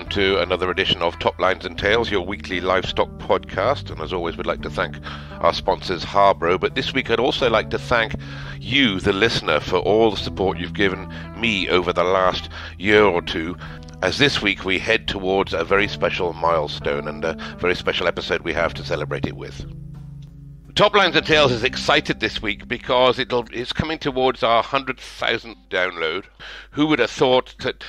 welcome to another edition of Top Lines and Tails, your weekly livestock podcast. And as always, we'd like to thank our sponsors, Harbro. But this week, I'd also like to thank you, the listener, for all the support you've given me over the last year or two, as this week we head towards a very special milestone and a very special episode we have to celebrate it with. Top Lines and Tails is excited this week because it's coming towards our 100,000th download. Who would have thought that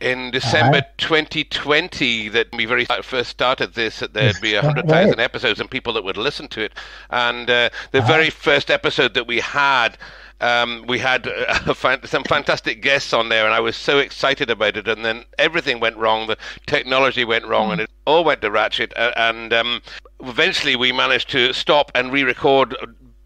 in December 2020 that we first started this, that there'd be 100,000 episodes and people that would listen to it. And the very first episode that we had some fantastic guests on there, and I was so excited about it. And then everything went wrong. The technology went wrong, and it all went to ratchet. And eventually we managed to stop and re-record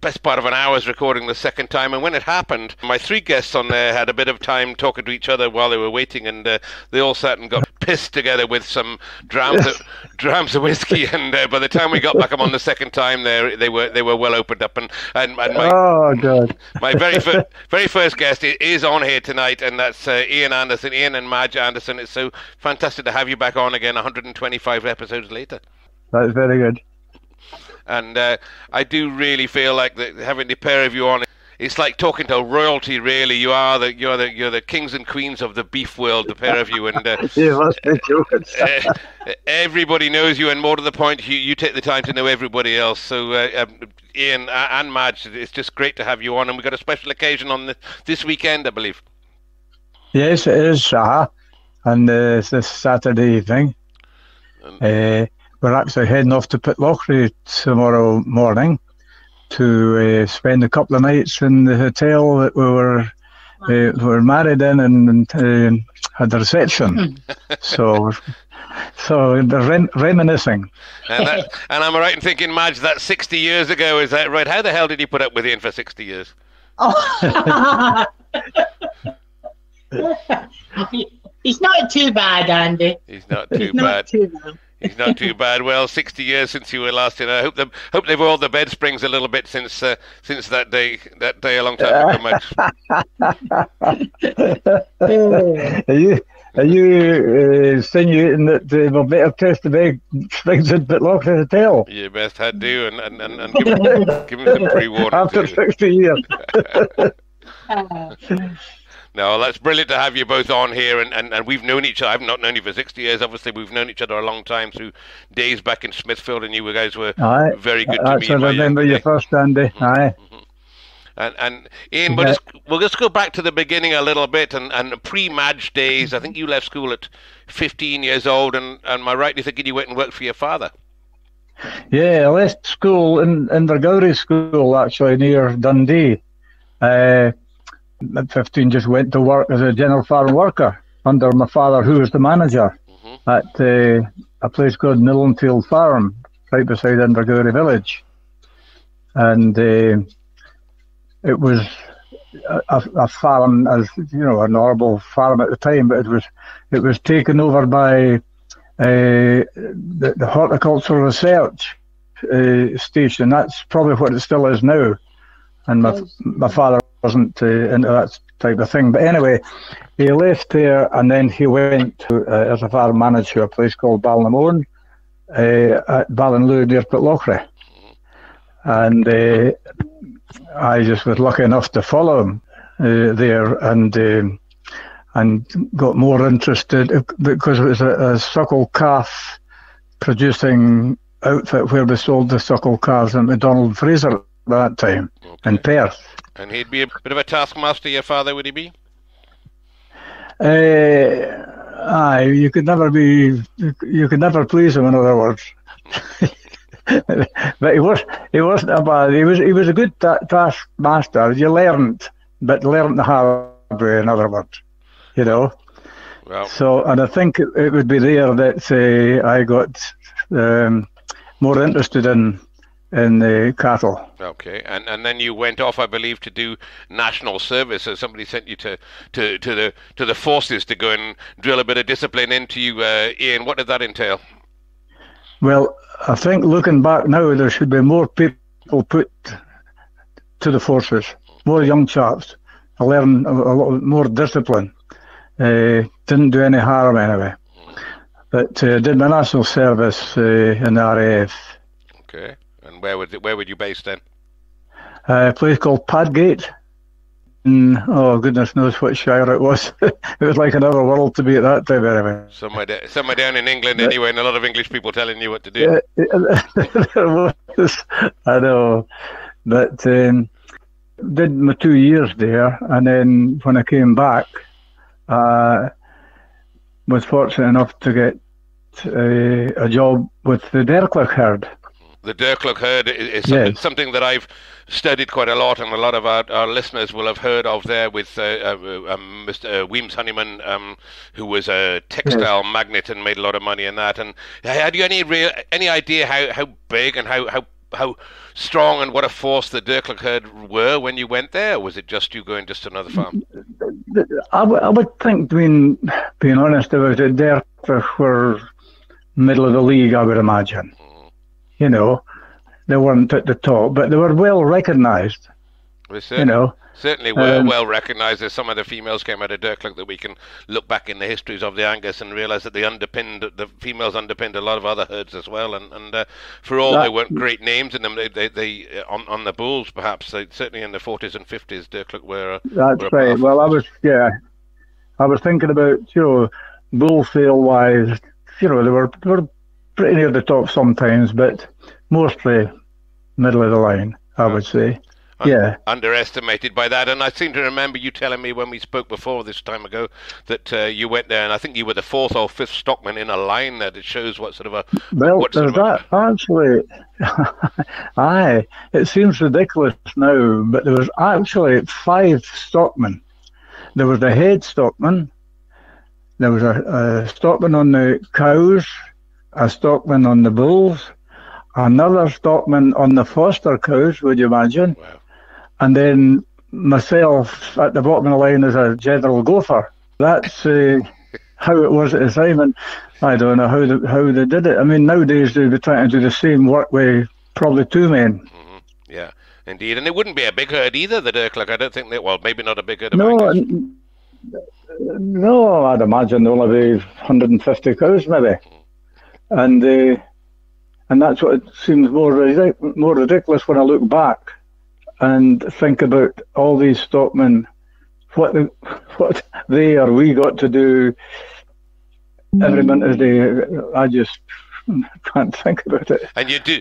best part of an hour's recording the second time. And when it happened, my three guests on there had a bit of time talking to each other while they were waiting, and they all sat and got pissed together with some drams of whiskey. And by the time we got back on the second time, they were well opened up. And my very first guest is on here tonight, and that's Ian and Madge Anderson. It's so fantastic to have you back on again 125 episodes later. That's very good. And I do really feel like that having the pair of you on, it's like talking to royalty. Really, you're the kings and queens of the beef world, the pair of you. And you must be joking. Everybody knows you, and more to the point, you take the time to know everybody else. So, Ian and Madge, it's just great to have you on, and we've got a special occasion on this weekend, I believe. Yes, it is, and it's this Saturday evening. We're actually heading off to Pitlochry tomorrow morning to spend a couple of nights in the hotel that we were married in and had a reception. so they're reminiscing. And am I right in thinking, Madge, that's 60 years ago? Is that right? How the hell did you put up with Ian for 60 years? Oh. He's not too bad, Andy. He's not too bad. He's not too bad. Well, 60 years since you were last in. I hope they've oiled the bed springs a little bit since that day a long time ago, Madge. Are you insinuating that we'll better test the bed springs in Pitlochry Hotel? You best had to, and give him some pre-warning. After 60 years. No, that's brilliant to have you both on here, and we've known each other. I've not known you for 60 years. Obviously, we've known each other a long time through days back in Smithfield, and you guys were very good to me. I remember you first, Andy. Aye. And Ian, we'll just go back to the beginning a little bit, and pre-Madge days. I think you left school at 15 years old, and am I right in thinking you went and worked for your father? Yeah, I left school in Invergowrie School, actually, near Dundee. At 15, just went to work as a general farm worker under my father, who was the manager at a place called Millenfield Farm, right beside Invergowrie Village. And it was a farm, as you know, a normal farm at the time, but it was taken over by the horticultural research station. That's probably what it still is now. And my father wasn't into that type of thing. But anyway, he left there, and then he went to, as a farm manager to a place called Ballinamone at Ballinloo near Pitlochry. And I just was lucky enough to follow him there, and got more interested because it was a suckle calf producing outfit where we sold the suckle calves at McDonald Fraser at that time in Perth. And he'd be a bit of a taskmaster, your father, would he be? Aye, you could never please him, in other words. But he wasn't a bad. He was a good taskmaster. You learned the hard way, in other words, you know. Well. So, and I think it would be there that I got more interested in the cattle. Okay, and then you went off, I believe, to do national service. So somebody sent you to the forces to go and drill a bit of discipline into you, Ian. What did that entail? Well, I think looking back now, there should be more people put to the forces, more young chaps. I learned a lot more discipline. Didn't do any harm anyway. But did my national service in the RAF. Okay. And where were you based then? A place called Padgate. Oh, goodness knows what shire it was. It was like another world to be at that time, anyway. Somewhere down in England, anyway, and a lot of English people telling you what to do. There was, I know. But did my 2 years there, and then when I came back, was fortunate enough to get a job with the Derkloch herd. The Derkloch herd is something that I've studied quite a lot, and a lot of our listeners will have heard of there with Mr. Weems Honeyman, who was a textile magnate and made a lot of money in that. And had you any idea how big and how strong and what a force the Derkloch herd were when you went there? Or was it just you going just to another farm? I would think, being honest about it, Derkloch were middle of the league, I would imagine. You know, they weren't at the top, but they were well recognised. Certainly well recognised. As some of the females came out of Derkloch that we can look back in the histories of the Angus and realise that the females underpinned a lot of other herds as well. And for all they weren't great names in them, they on the bulls perhaps. Certainly in the 40s and 50s, Derkloch were. That's right. Well, I was thinking about bull sale wise. They were pretty near the top sometimes, but mostly middle of the line, I would say. Underestimated by that. And I seem to remember you telling me when we spoke before this time ago that you went there, and I think you were the 4th or 5th stockman in a line there. That shows what sort of a... Well, actually, aye, it seems ridiculous now, but there was actually 5 stockmen. There was the head stockman, there was a stockman on the cows, a stockman on the bulls, another stockman on the foster cows, would you imagine? Wow. And then myself at the bottom of the line as a general gopher. That's how it was at the time, and I don't know how they did it. I mean, nowadays they'd be trying to do the same work with probably 2 men. Mm-hmm. Yeah, indeed. And it wouldn't be a big herd either, the Derkloch. I don't think maybe not a big herd of Angus. No, I'd imagine there'll only be 150 cows maybe. And that's what it seems more ridiculous when I look back and think about all these stockmen, what they or we got to do every minute day. I just can't think about it. And you do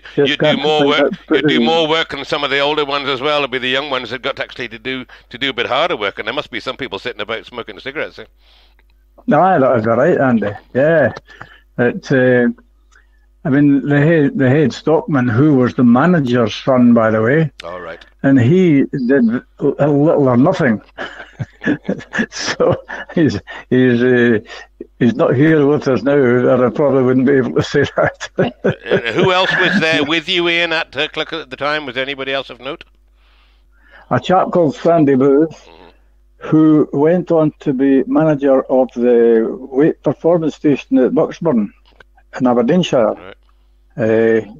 more work. You do more work than some of the older ones as well. It'll be the young ones that got actually to do a bit harder work. And there must be some people sitting about smoking cigarettes. No, that is right, Andy. Yeah. I mean, the head stockman, who was the manager's son, by the way. All right. And he did a little or nothing. So he's not here with us now, and I probably wouldn't be able to say that. Who else was there with you, Ian, at Derkloch at the time? Was there anybody else of note? A chap called Sandy Booth, who went on to be manager of the weight performance station at Bucksburn in Aberdeenshire. Right.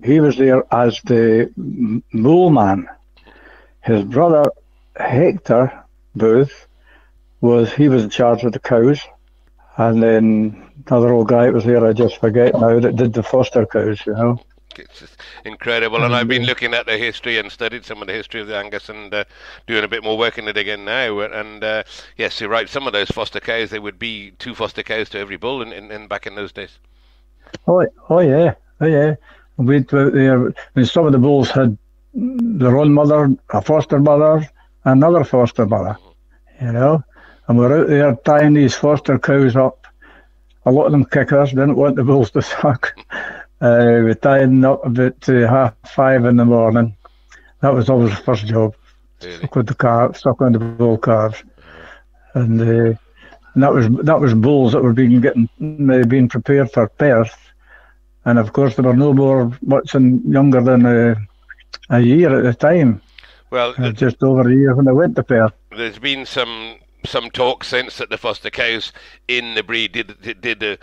He was there as the bull man. His brother Hector Booth was in charge of the cows, and then another old guy that was there, I just forget now, that did the foster cows. It's just incredible, and I've been looking at the history and studied some of the history of the Angus and doing a bit more work in it again now. And yes, you're right. Some of those foster cows, there would be 2 foster cows to every bull in back in those days. Oh yeah. We'd go out there. I mean, some of the bulls had their own mother, a foster mother, another foster mother. And we're out there tying these foster cows up. A lot of them kickers, didn't want the bulls to suck. We tied them up about 5:30 in the morning. That was always the first job. Really? Stuck on the bull calves, and that was bulls that were being prepared for Perth. And of course, they were no more much younger than a year at the time. Well, just over a year when I went to Perth. There's been some talk since that the foster cows in the breed did the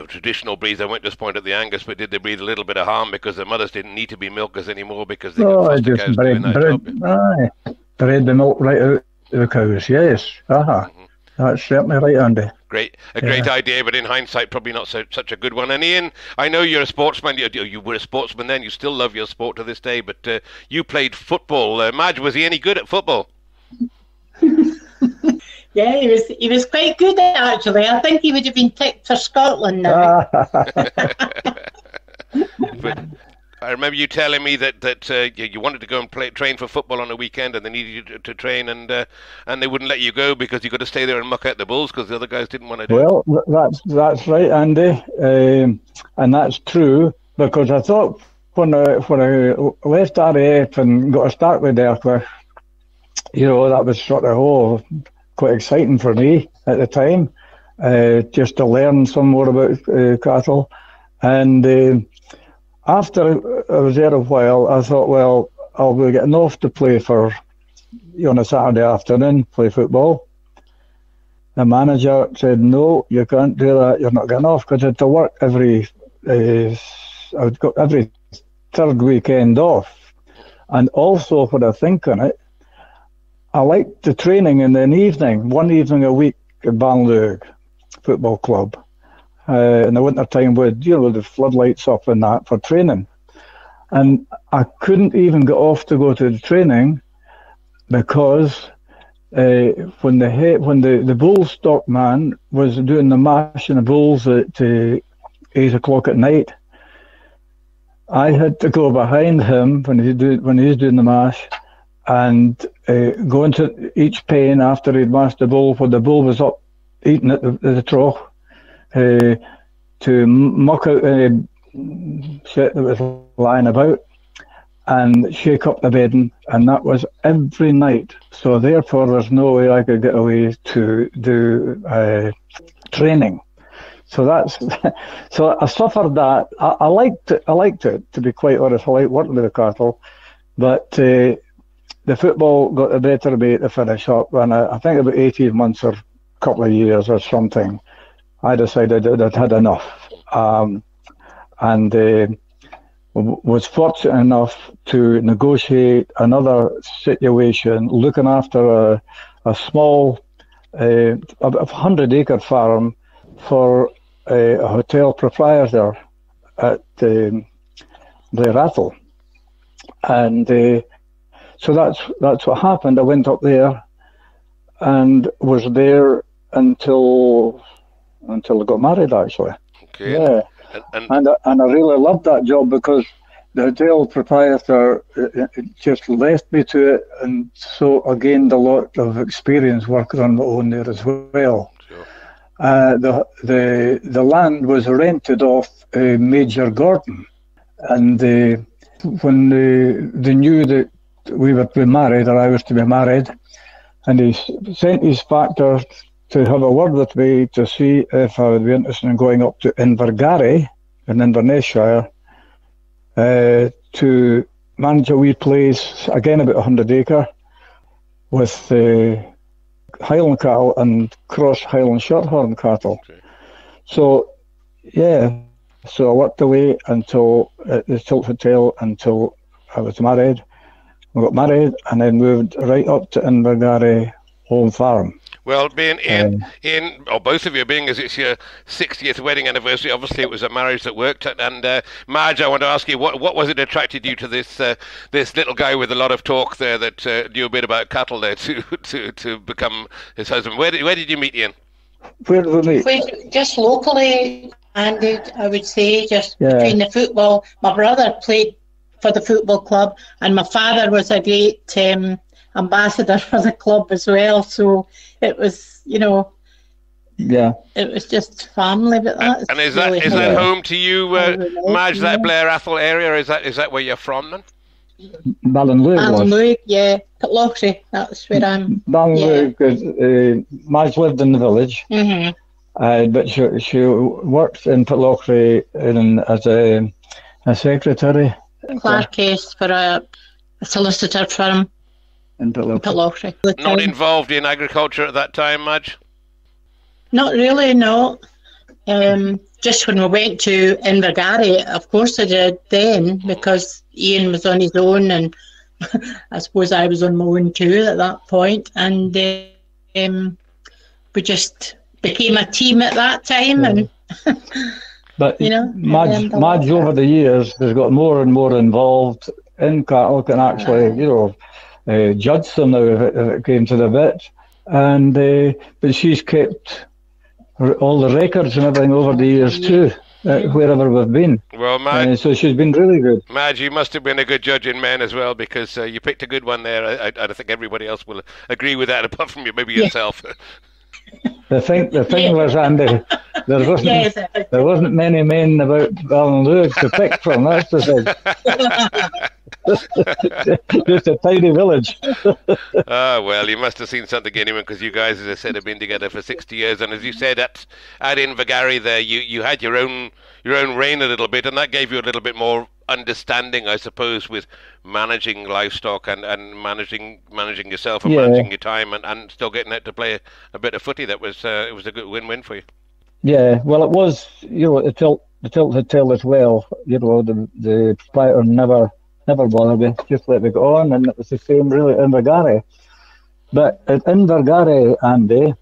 traditional breeds. I won't just point at the Angus, but did they breed a little bit of harm because the mothers didn't need to be milkers anymore because they got foster cows doing that job? Bred the milk right out of the cows. Yes. That's certainly right, Andy. Great idea, but in hindsight, probably not such a good one. And Ian, I know you're a sportsman. You were a sportsman then. You still love your sport to this day, but you played football. Madge, was he any good at football? Yeah, he was quite good at it, actually. I think he would have been picked for Scotland now. But I remember you telling me that you wanted to go and train for football on a weekend, and they needed you to train, and they wouldn't let you go because you got to stay there and muck out the bulls because the other guys didn't want to do it. Well, that's right, Andy, and that's true, because I thought when I left RAF and got a start with Derkler, that was sort of quite exciting for me at the time, just to learn some more about cattle. And after I was there a while, I thought, well, I'll be getting off to play on a Saturday afternoon, play football. The manager said, no, you can't do that, you're not getting off, because I had to work I would got every third weekend off. And also, when I think on it, I liked the training in the evening, one evening a week at Banlieue Football Club. In the winter time with the floodlights up and that for training. And I couldn't even get off to go to the training because when the bull stock man was doing the mash and the bulls at 8 o'clock at night, I had to go behind him when he's doing the mash and go into each pen after he'd mashed the bull, when the bull was up eating at the trough, to muck out any shit that was lying about and shake up the bedding, and that was every night. So therefore there's no way I could get away to do training. So so I suffered that. I liked it, to be quite honest. I liked working with the cattle, but the football got the better of me to finish up, and I think about 18 months or a couple of years or something, I decided that I'd had enough, and was fortunate enough to negotiate another situation, looking after a small 100-acre farm for a hotel proprietor at Blair Athol. And so that's what happened. I went up there and was there until I got married, actually. Okay. Yeah. And I really loved that job, because the hotel proprietor just left me to it, and so I gained a lot of experience working on my own there as well. Sure. The land was rented off Major Gordon, and when they knew that we were to be married, or I was to be married, and he sent his factor to have a word with me to see if I would be interested in going up to Invergarry in Inverness-shire to manage a wee place, again about 100-acre, with Highland cattle and cross Highland Shorthorn cattle. Okay. So, so I worked away until at the Tilt Hotel until I was married. I got married and then moved right up to Invergarry Home Farm. Well, Ian, or both of you, being as it's your 60th wedding anniversary, obviously it was a marriage that worked. And Madge, I want to ask you, what was it attracted you to this little guy with a lot of talk there that knew a bit about cattle there to become his husband? Where did you meet Ian? Where did we meet? Just locally, Andy, I would say, between the football. My brother played for the football club, and my father was a great ambassador for the club as well, so it was, it was just family. But and is that home to you, Madge? That Blair Athol area, is that where you're from then? Ballinlough, yeah, Pitlochry. That's where I'm. Ballinlough, because Madge lived in the village, but she worked in Pitlochry as a secretary. Clerk case for a solicitor firm. In Pitlochry. Not involved in agriculture at that time, Madge? Not really, no. Just when we went to Invergarry, of course I did then, because Ian was on his own, and I suppose I was on my own too at that point. And we just became a team at that time, and but Madge over the years has got more and more involved in cattle, can actually judge them now if it came to the bit, and but she's kept all the records and everything over the years too. Wherever we've been. Well, Madge, so she's been really good. Madge, you must have been a good judge in men as well, because you picked a good one there. I think everybody else will agree with that, apart from maybe yourself. The thing was, Andy, there wasn't many men about Ballinlough to pick from. That's the thing. Just a tiny village. Well, you must have seen something anyway, because you guys, as I said, have been together for 60 years, and as you said at Invergarry there, you had your own reign a little bit, and that gave you a little bit more understanding, I suppose, with managing livestock and managing yourself and managing your time and still getting out to play a bit of footy. That was it was a good win-win for you. Yeah, well, it was. The tilt had tail as well. The proprietor never bothered me. Just let me go on, and it was the same really at Invergarry. But at Invergarry, Andy,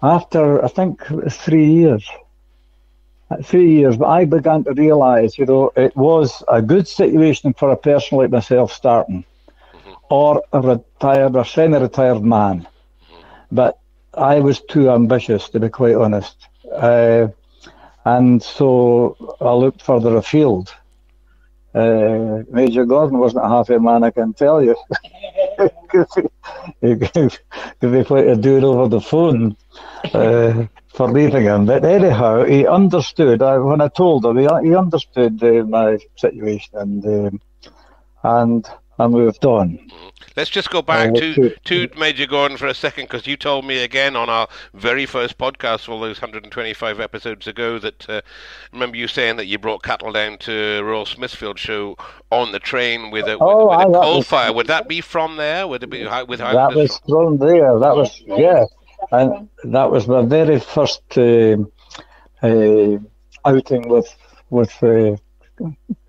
after I think 3 years. 3 years, but I began to realise, it was a good situation for a person like myself starting, or a retired or semi-retired man. But I was too ambitious, to be quite honest. And so I looked further afield. Major Gordon wasn't a happy man, I can tell you. Because they tried to do it over the phone. For leaving him, but anyhow, he understood. When I told him, he understood my situation, and I moved on. Let's just go back to Major Gordon for a second, because you told me again on our very first podcast, all those 125 episodes ago, that remember you saying that you brought cattle down to Royal Smithfield show on the train with a coal fire. Would that be from there? Would it be with Highlanders? That was from there. That was and that was my very first outing with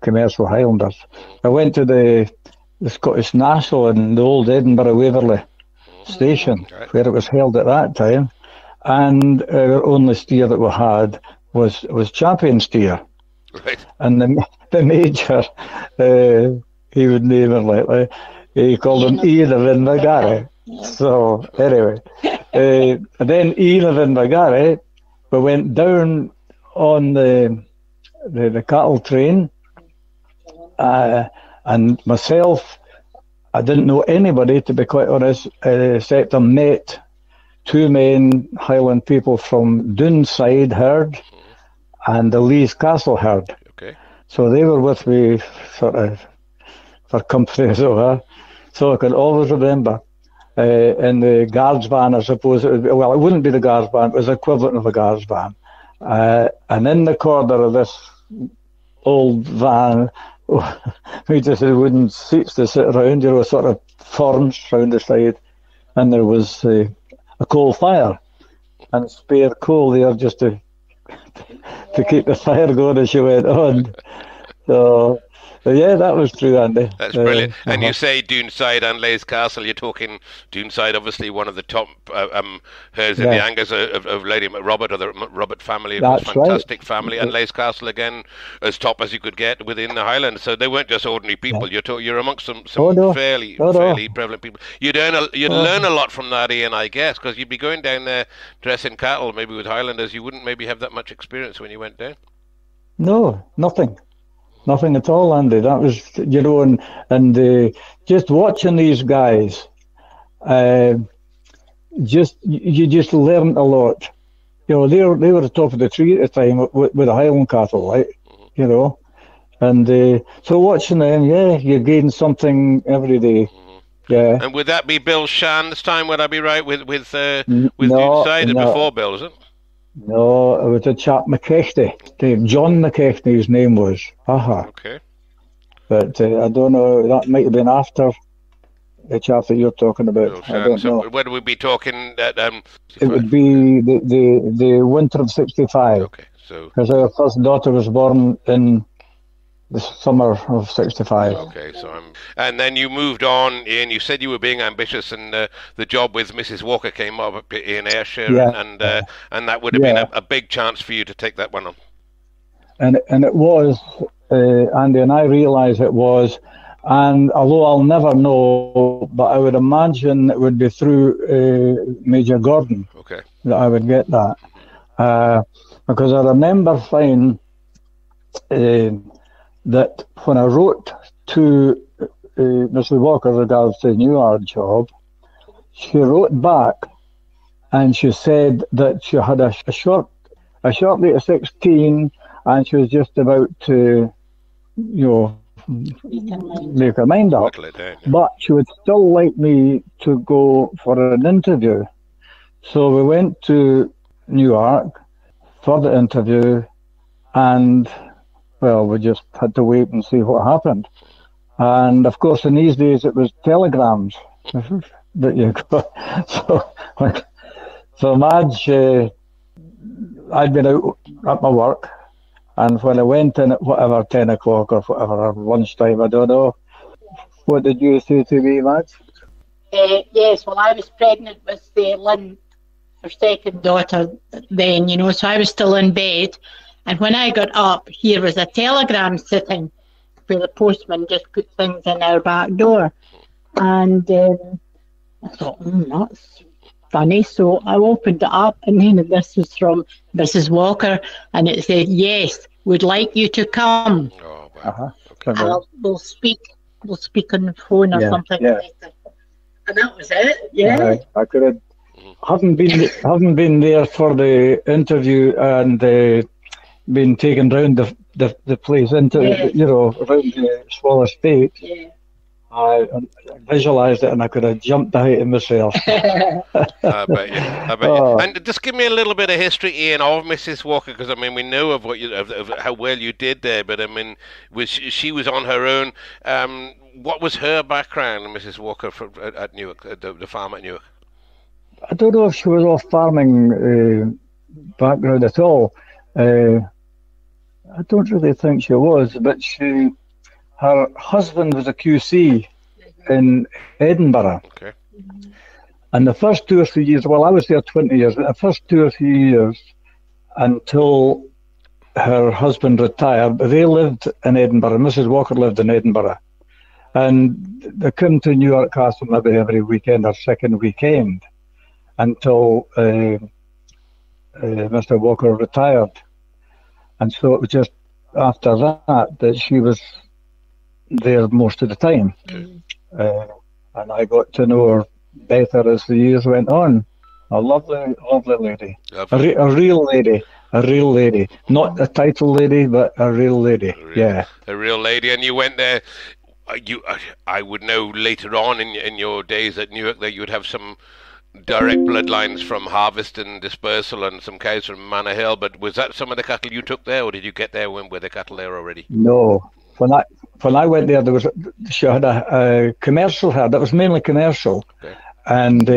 commercial Highlanders. I went to the Scottish National in the old Edinburgh Waverley station, where it was held at that time, and our only steer that we had was champion steer. Right. And the major, he would name him lightly. He called him Ian of Invergarry. So anyway, and then Ian of Invergarry, we went down on the cattle train, and myself, I didn't know anybody, to be quite honest, except I met two main Highland people from Doonside herd and the Lees Castle herd. Okay. So they were with me sort of for company, so I can always remember. In the guards van, I suppose it would be, well, it wouldn't be the guards van, it was the equivalent of a guards van. And in the corner of this old van, we just had wooden seats to sit around, sort of forms round the side, and there was a coal fire and spare coal there just to keep the fire going as you went on. So yeah, that was true, Andy. That's brilliant. And you say Doonside and Lees Castle, you're talking Doonside, obviously one of the top herds in the Angus of Lady Robert, or the Robert family. That's a fantastic family. And Lees Castle, again, as top as you could get within the Highlands. So they weren't just ordinary people. You're amongst some fairly prevalent people. You'd learn a lot from that, Ian, I guess, because you'd be going down there dressing cattle, maybe with Highlanders. You wouldn't maybe have that much experience when you went down. No, nothing. Nothing at all, Andy. That was, and just watching these guys, you just learned a lot. They were at the top of the tree at the time with the Highland cattle, right? And so watching them, you gain something every day. Yeah. And would that be Bill Shand's time? Would I be right with Doonside before Bill? Is it? No, it was a chap McKechnie. John McKechnie, his name was. Okay. But I don't know, that might have been after the chap that you're talking about. I don't know. When would we be talking? It would be the winter of '65. Okay, so because our first daughter was born in the summer of 65. Okay, and then you moved on, and you said you were being ambitious, and the job with Mrs. Walker came up in Ayrshire, and that would have been a big chance for you to take that one on. And it was, Andy, and I realise it was, and although I'll never know, but I would imagine it would be through Major Gordon that I would get that, because I remember finding that when I wrote to Mrs. Walker regards the Newark job, she wrote back and she said that she had a short lady of 16 and she was just about to, make her mind up. But she would still like me to go for an interview. So we went to Newark for the interview, and well, we just had to wait and see what happened. And of course, in these days, it was telegrams that you got. So Madge, I'd been out at my work, and when I went in at whatever 10 o'clock or whatever lunchtime, I don't know. What did you say to me, Madge? Yes, well, I was pregnant with Lynn, her second daughter then, so I was still in bed. And when I got up, here was a telegram sitting where the postman just put things in our back door. And I thought, that's funny. So I opened it up, and then this was from Mrs. Walker, and it said, "Yes, would like you to come. Oh, wow. We'll speak on the phone or something like that." And that was it. Yeah. I could have haven't been there for the interview and been taken round the place into around the small estate. Yeah. I visualised it and I could have jumped the height of myself. I bet you. And just give me a little bit of history, Ian, of Mrs. Walker, because we know of what of how well you did there, but she was on her own. What was her background, Mrs. Walker, at Newark, the farm at Newark? I don't know if she was off farming background at all. I don't really think she was, but her husband was a QC in Edinburgh. Okay. And the first 2 or 3 years, well, I was there 20 years, but the first 2 or 3 years until her husband retired, they lived in Edinburgh. Mrs. Walker lived in Edinburgh. And they came to Newark Castle maybe every weekend or second weekend until Mr. Walker retired. And so it was just after that she was there most of the time. And I got to know her better as the years went on. A lovely, lovely lady. A real lady. Not a title lady, but a real lady. A real lady. And you went there. I would know later on in your days at Newark that you would have some direct bloodlines from Harvest and Dispersal and some cows from Manor Hill, but was that some of the cattle you took there, or did you get there with the cattle there already? No. When I went there, she had a commercial herd. That was mainly commercial. Okay. And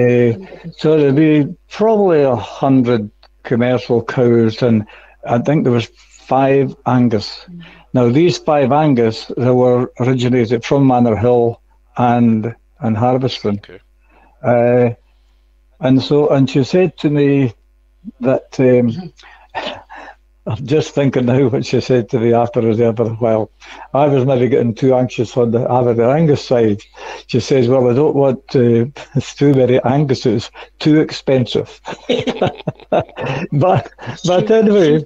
so there'd be probably 100 commercial cows, and I think there was 5 Angus. Now, these 5 Angus, they were originated from Manor Hill and Harveston. Okay. And she said to me that, I'm just thinking now what she said to me after I was there for a while. I was maybe getting too anxious on the Angus side. She says, well, I don't want too many Anguses, too expensive. but anyway,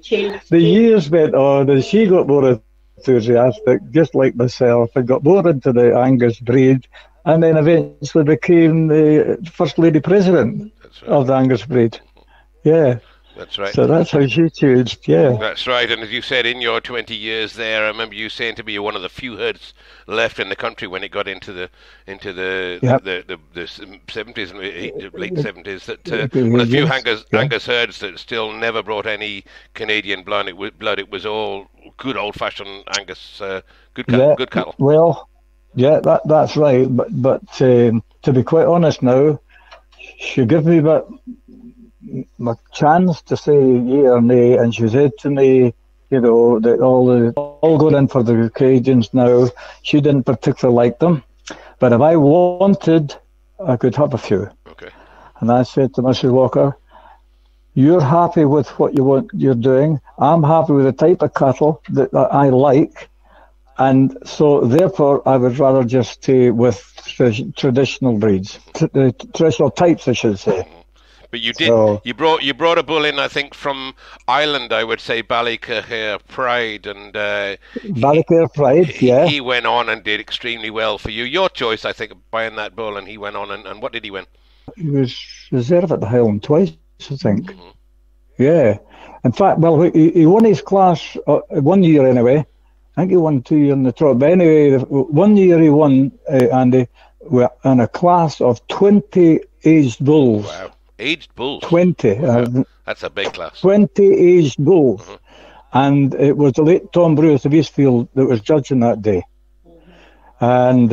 the years went on and she got more enthusiastic, just like myself, and got more into the Angus breed, and then eventually became the First Lady President of the Angus breed. Yeah. That's right. So that's how she changed, yeah. That's right, and as you said, in your 20 years there, I remember you saying to me you're one of the few herds left in the country when it got into the 70s and late 70s, that one of the few Angus herds that still never brought any Canadian blood. It was all good old-fashioned Angus, good cattle. Well, yeah, that's right. But to be quite honest now, she gave me my chance to say yea or nay, and she said to me, that all all going in for the occasions now. She didn't particularly like them, but if I wanted, I could have a few. Okay. And I said to Mrs. Walker, you're happy with what you're doing. I'm happy with the type of cattle that I like. And so, therefore, I would rather just stay with traditional breeds, traditional types, I should say. But you did. So, you brought a bull in, I think, from Ireland. I would say Ballycahare Pride, and Ballycahare Pride. Yeah. He went on and did extremely well for you. Your choice, I think, of buying that bull, and he went on. And what did he win? He was reserve at the Highland twice, I think. Mm-hmm. Yeah. In fact, well, he won his class 1 year anyway. I think he won 2 years in the trot. But anyway, 1 year he won, Andy, in a class of 20 aged bulls. Wow. Aged bulls? 20. Wow. That's a big class. 20 aged bulls. Mm-hmm. And it was the late Tom Bruce of Eastfield that was judging that day. And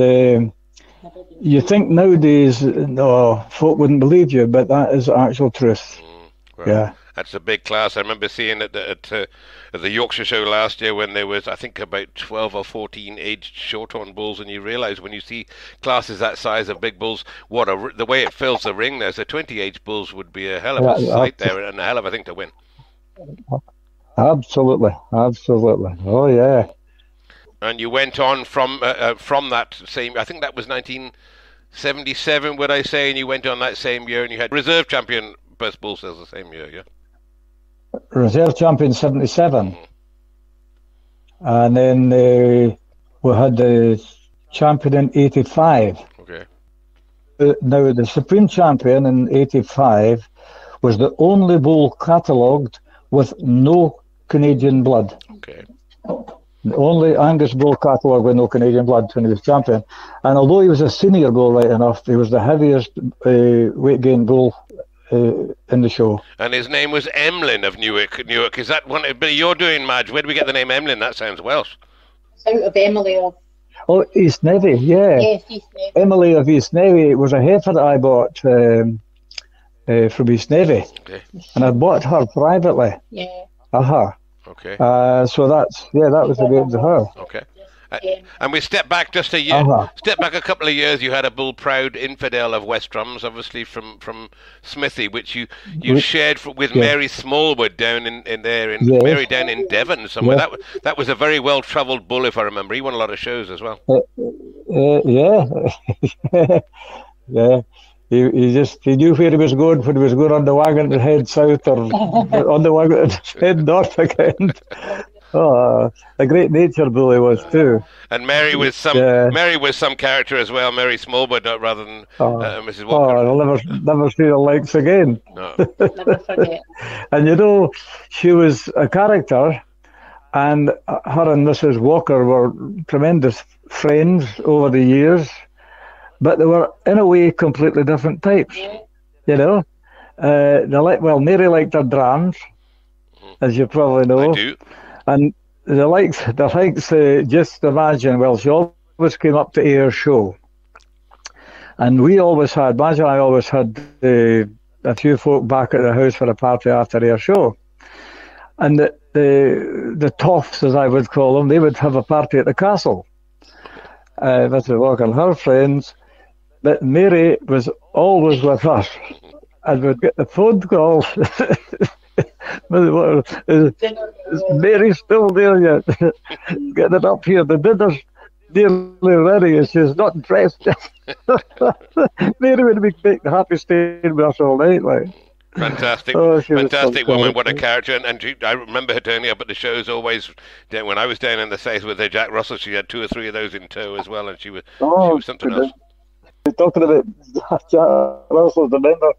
you think nowadays, no, folk wouldn't believe you, but that is actual truth. Well, yeah. That's a big class. I remember seeing it at the Yorkshire show last year when there was, I think, about 12 or 14 aged short-horn bulls, and you realise when you see classes that size of big bulls, the way it fills the ring there. So 20 aged bulls would be a hell of a sight there and a hell of a thing to win. Absolutely. Oh, yeah. And you went on from that same, I think that was 1977, would I say, and you went on that same year, and you had reserve champion best bull sales the same year, yeah? Reserve champion 77. And then we had the champion in 85. Okay. Now, the supreme champion in 85 was the only bull catalogued with no Canadian blood. Okay. The only Angus bull catalogued with no Canadian blood when he was champion. And although he was a senior bull, right enough, he was the heaviest weight gain bull in the show. And his name was Emlyn of Newark. Is that one? But you're doing, Madge. Where do we get the name Emlyn? That sounds Welsh. Out of Emily of. Oh, East Navy, yeah. Yes, East Navy. Emily of East Navy. It was a heifer that I bought from East Navy. Okay. And I bought her privately. Yeah. Okay. So that was the way to her. Okay. And we step back just a year, step back a couple of years. You had a bull, Proud Infidel of West Drums, obviously from Smithy, which you shared with Mary Smallwood down in Mary down in Devon somewhere. Yeah. That was a very well travelled bull, if I remember. He won a lot of shows as well. Yeah. Yeah. He knew where he was going when he was going on the wagon to head south or on the wagon to head north again. Oh, a great nature bull he was too. And Mary was some character as well. Mary Smallwood, rather than Mrs. Walker. Oh, I'll never see the likes again. No. Never forget. And she was a character, and her and Mrs. Walker were tremendous friends over the years, but they were in a way completely different types. Yeah. Mary liked her drams, as you probably know. I do. And the likes, just imagine, she always came up to Ayr Show. And Madge and I always had a few folk back at the house for a party after Ayr Show. And the toffs, as I would call them, they would have a party at the castle. Mrs. Walker and her friends. But Mary was always with us. And we'd get the phone call. Is Mary still there yet? Get it up here. The dinner's nearly ready and she's not dressed yet. Mary would be happy staying with us all night. Fantastic. Fantastic woman. What a character. And I remember her turning up at the shows always. When I was down in the South with her Jack Russell, she had 2 or 3 of those in tow as well, and she was something else. Talking about Jack Russell, remember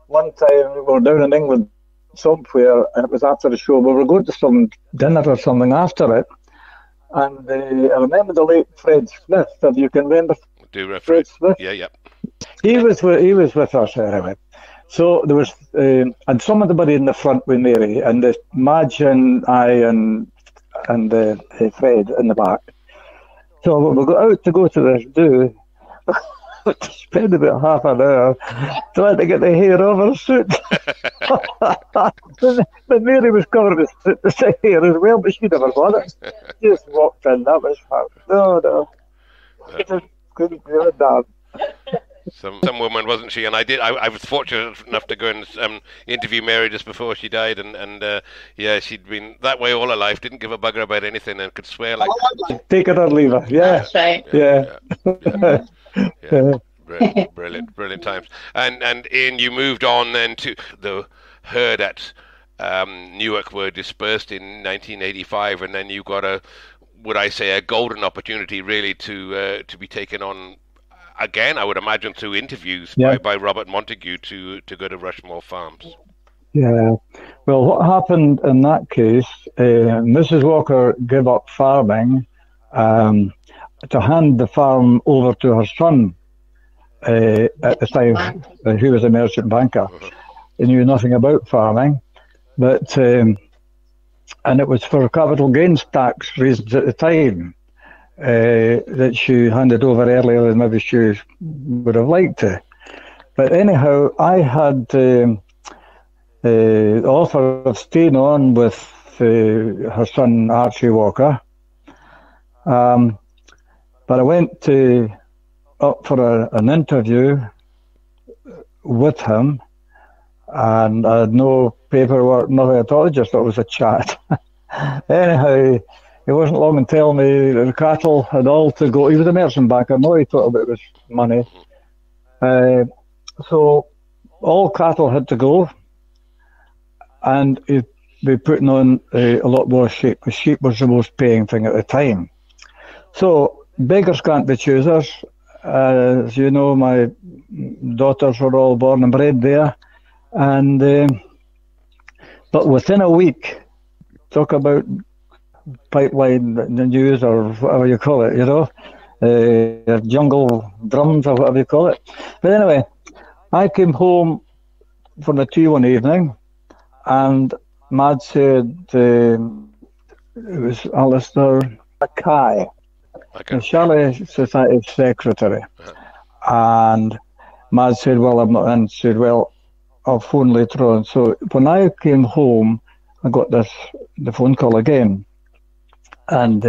one time we were down in England somewhere, and it was after the show. We were going to some dinner or something after it, and I remember the late Fred Smith. If you can remember, Fred Smith. Yeah. He was with us anyway. So there was and somebody in the front with Mary, and Madge and I and Fred in the back. So we got out to go to this do. spend about half an hour trying to get the hair off her suit. But Mary was covered with the hair as well, but she never got it. She just walked in, that was her. No. She just couldn't do it, Dad. Some woman, wasn't she? And I was fortunate enough to go and interview Mary just before she died, and yeah, she'd been that way all her life, didn't give a bugger about anything, and could swear like... Take it or leave it, yeah. That's right. Yeah. Brilliant times. And Ian, you moved on then to the herd at Newark were dispersed in 1985, and then you got a golden opportunity really to be taken on again, I would imagine, through interviews by Robert Montague to go to Rushmore Farms. Yeah. Well, what happened in that case, Mrs. Walker gave up farming to hand the farm over to her son at the time. He was a merchant banker. He knew nothing about farming, but and it was for capital gains tax reasons at the time. That she handed over earlier than maybe she would have liked to. But anyhow, I had the offer of staying on with her son Archie Walker. But I went up for an interview with him, and I had no paperwork, nothing at all, just thought it was a chat. Anyhow, it wasn't long in telling me that the cattle had all to go. He was a merchant banker, no, he thought about his money. So all cattle had to go, and he'd be putting on a lot more sheep. The sheep was the most paying thing at the time. So beggars can't be choosers. As you know, my daughters were all born and bred there. And but within a week, talk about pipeline news or whatever you call it, jungle drums or whatever you call it. But anyway, I came home from the tea one evening, and Madge said it was Alistair Mackay, the Shelley Society secretary. And Madge said, well, I'm not in. She said, well, I'll phone later on. So when I came home, I got the phone call again. And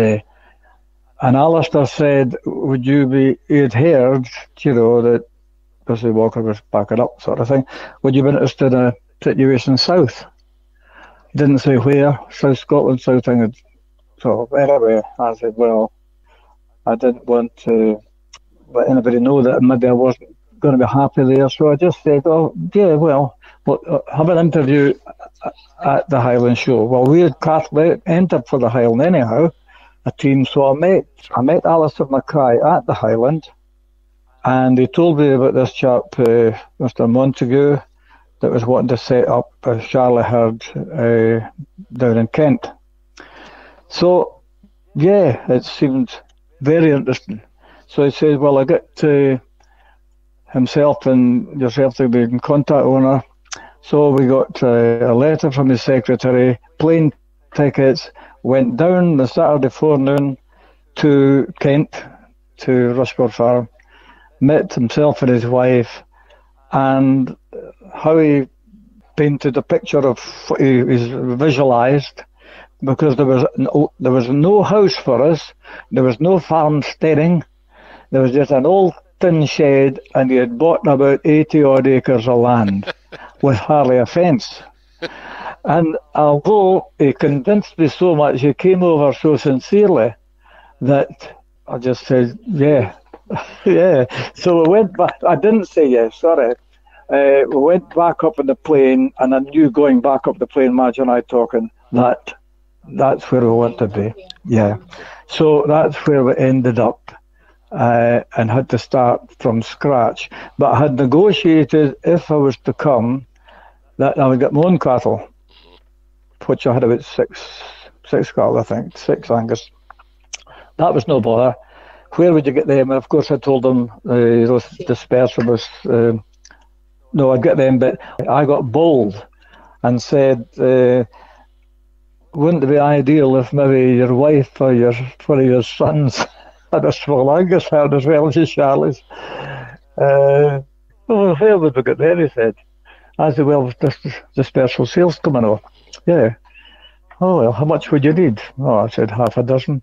Alistair said, would you be, he'd heard, that Mrs. Walker was backing up, sort of thing. Would you be interested in a situation south? Didn't say where, South Scotland, South England. So anyway, I said, well, I didn't want to let anybody know that maybe I wasn't going to be happy there. So I just said, oh, yeah, well, have an interview at the Highland Show. Well, we had entered for the Highland anyhow, a team. So I met Alistair Mackay at the Highland, and he told me about this chap, Mr. Montague, that was wanting to set up a Charlie herd down in Kent. So, yeah, it seemed very interesting. So he said, well, I get himself and yourself to be in contact with her. So we got a letter from his secretary, plane tickets, went down the Saturday forenoon to Kent, to Rushmore Farm, met himself and his wife, and how he painted a picture of what he visualised, because there was no house for us, there was no farmsteading, there was just an old tin shed, and he had bought about 80 odd acres of land with hardly a fence. And although he convinced me so much, he came over so sincerely that I just said, yeah, yeah. So we went back. I didn't say yes, sorry. We went back up in the plane, and I knew going back up the plane, Madge and I talking, that's where we want to be. Yeah. So that's where we ended up. And had to start from scratch. But I had negotiated, if I was to come, that I would get my own cattle, which I had about six cattle, I think, 6 Angus. That was no bother. Where would you get them? And of course I told them those dispersal was, no, I'd get them, but I got bold and said, wouldn't it be ideal if maybe your wife or one of your sons had a small Angus herd as well as Charlie's? Well, where would we get there, he said. I said, well, the special sales coming off. Yeah. Oh, well, how much would you need? Oh, I said, half a dozen.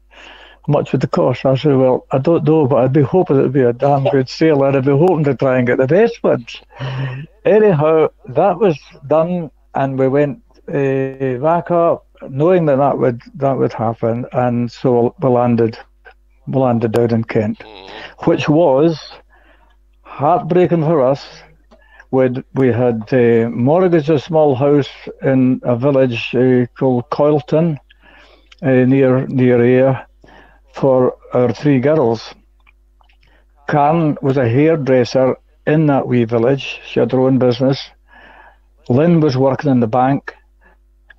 How much would it cost? I said, well, I don't know, but I'd be hoping it'd be a damn good sale, and I'd be hoping to try and get the best ones. Anyhow, that was done, and we went back up, knowing that would happen, and so we landed down in Kent, which was heartbreaking for us. We had mortgaged a small house in a village called Coylton, near here, for our 3 girls. Karen was a hairdresser in that wee village. She had her own business. Lynn was working in the bank,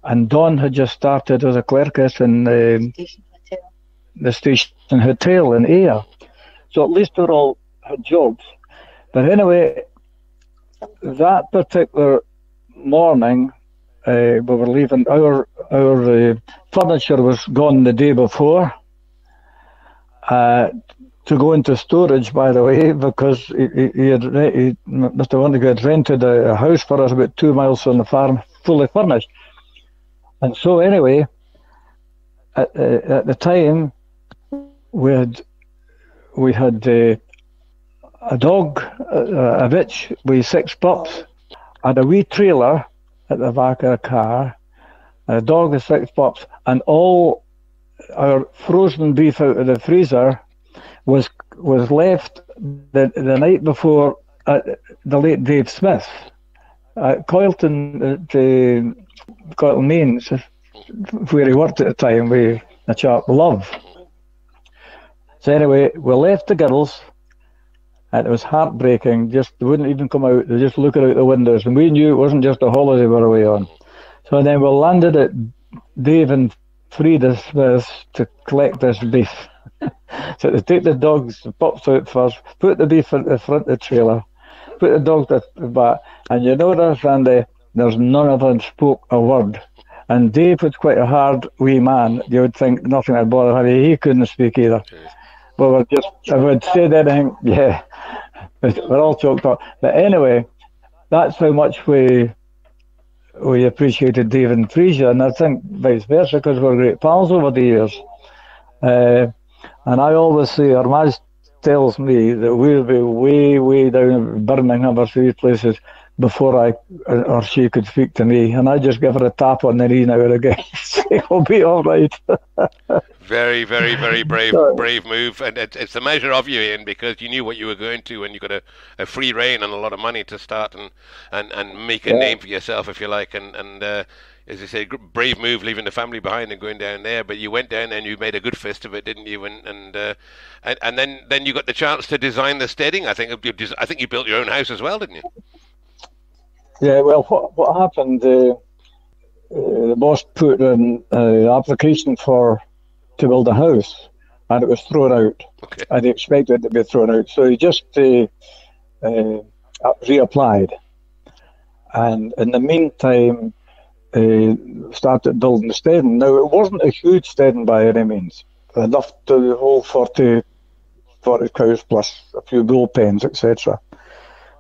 and Dawn had just started as a clerkess in the station hotel in Ayr. So at least they all had jobs. But anyway, that particular morning, we were leaving. Our furniture was gone the day before. To go into storage, by the way, because Mr. Wondigo had rented a house for us about 2 miles from the farm, fully furnished. And so anyway, at the time, we had a dog, a bitch with 6 pups, and a wee trailer at the back of the car, and a dog with 6 pups, and all our frozen beef out of the freezer was left the night before the late Dave Smith at Coylton, Coylton Mains, where he worked at the time with a chap, Love. So anyway, we left the girls, and it was heartbreaking. Just they wouldn't even come out. They just looking out the windows, and we knew it wasn't just a holiday we were away on. So then we landed at Dave and Frida Smith's to collect this beef. So they take the dogs, the pups out first, put the beef in the front of the trailer, put the dogs at the back, and you notice, Andy, there's none of them spoke a word. And Dave was quite a hard wee man. You would think nothing would bother him. He couldn't speak either. Well, I would say anything, yeah. We're all choked up. But anyway, that's how much we appreciated Dave and Frisia, and I think vice versa, because we're great pals over the years. And I always say, or Madge tells me that we'll be way, way down in Birmingham or these places before or she could speak to me, and I just give her a tap on the knee now and again. Say, "I'll be all right." Very, very, very brave move, and it's a measure of you, Ian, because you knew what you were going to, and you got a free rein and a lot of money to start and make a name for yourself, if you like, and as you say, brave move leaving the family behind and going down there. But you went down and you made a good fist of it, didn't you? And then you got the chance to design the steading. I think you built your own house as well, didn't you? Yeah. Well, what happened? The boss put an application to build a house, and it was thrown out. Okay. And he expected it to be thrown out, so he just reapplied. And in the meantime, started building the steading. Now, it wasn't a huge steading by any means, enough to hold 40 cows plus a few bull pens, etc.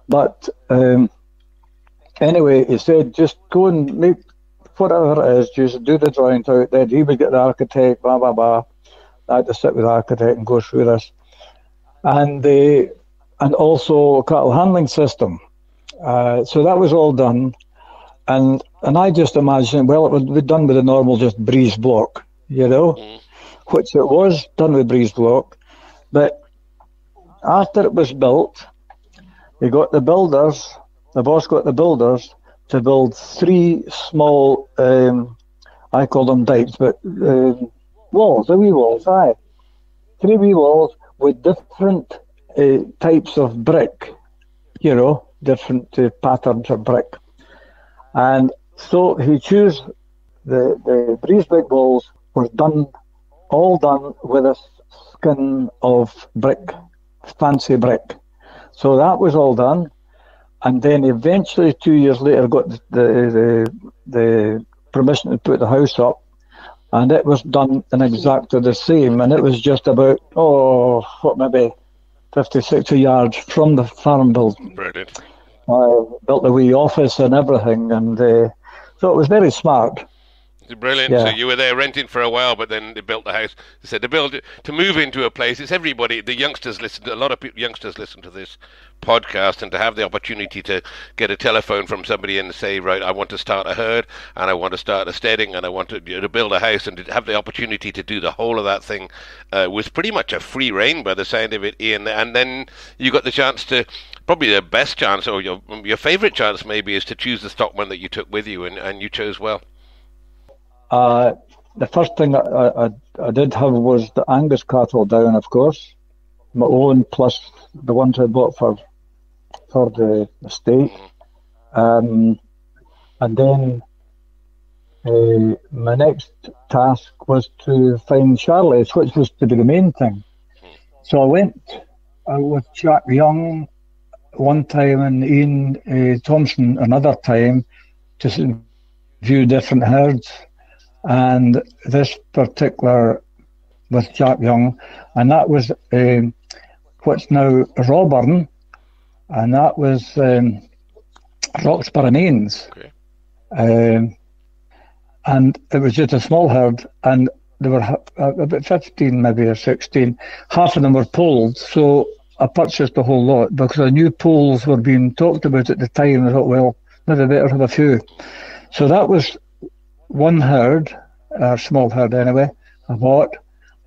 But anyway, he said, just go and make whatever it is, just do the drawings out. Then he would get the architect, blah, blah, blah. I had to sit with the architect and go through this. And also a cattle handling system. So that was all done. And I just imagined, well, it would be done with a normal just breeze block, which it was done with breeze block. But after it was built, the boss got the builders to build 3 small, I call them dikes, but walls, the wee walls, 3 wee walls with different types of brick, different patterns of brick. And so he chose the breeze brick walls was all done with a skin of brick, fancy brick. So that was all done. And then eventually 2 years later got the permission to put the house up, and it was done in exactly the same. And it was just about, maybe 50, 60 yards from the farm building. Brilliant. Built a wee office and everything, and so it was very smart. Brilliant. Yeah. So you were there renting for a while, but then they built the house. They said to move into a place. It's everybody. The youngsters listen. A lot of youngsters listen to this podcast, and to have the opportunity to get a telephone from somebody and say, right, I want to start a herd, and I want to start a steading, and I want to build a house, and to have the opportunity to do the whole of that thing was pretty much a free rein by the sound of it, Ian. And then you got the chance to, probably the best chance, or your favourite chance maybe, is to choose the stockman that you took with you, and you chose well. The first thing I did have was the Angus cattle down, of course, my own plus the ones I bought for the estate, and then my next task was to find Charlies, which was to be the main thing. So I went with Jack Young one time and Ian Thompson another time to view different herds. And this particular with Jack Young, and that was what's now Roburn, and that was Roxburgh Mains. Okay. And it was just a small herd, and there were about 15 maybe or 16. Half of them were polled, so I purchased the whole lot because I knew polls were being talked about at the time. I thought, well, maybe better have a few. So that was one herd, a small herd anyway, I bought.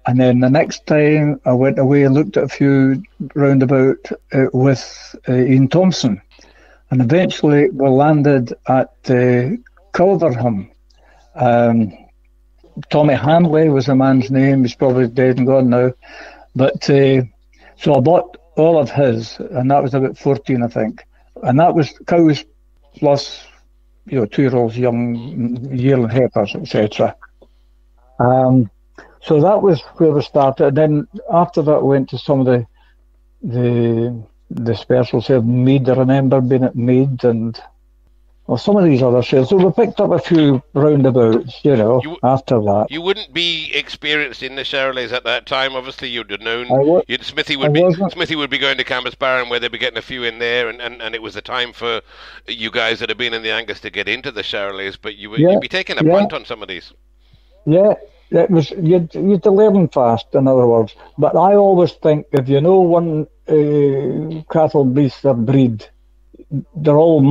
And then the next time I went away and looked at a few roundabout with Ian Thompson. And eventually we landed at Culverham. Tommy Hanley was the man's name. He's probably dead and gone now. But so I bought all of his, and that was about 14, I think. And that was cows plus 2-year-olds, young yearling heifers, etc. So that was where we started. And then after that, we went to some of the special sales. Mead, I remember being at Mead, and some of these other sales. So we picked up a few roundabouts, after that. You wouldn't be experienced in the Charolais at that time. Obviously, you'd have known. Smithy would be going to Campus Barron, where they'd be getting a few in there, and it was a time for you guys that have been in the Angus to get into the Charolais. But you'd be taking a punt on some of these. Yeah, it was. You'd to learn fast, in other words. But I always think if you know one cattle beast or breed, they're all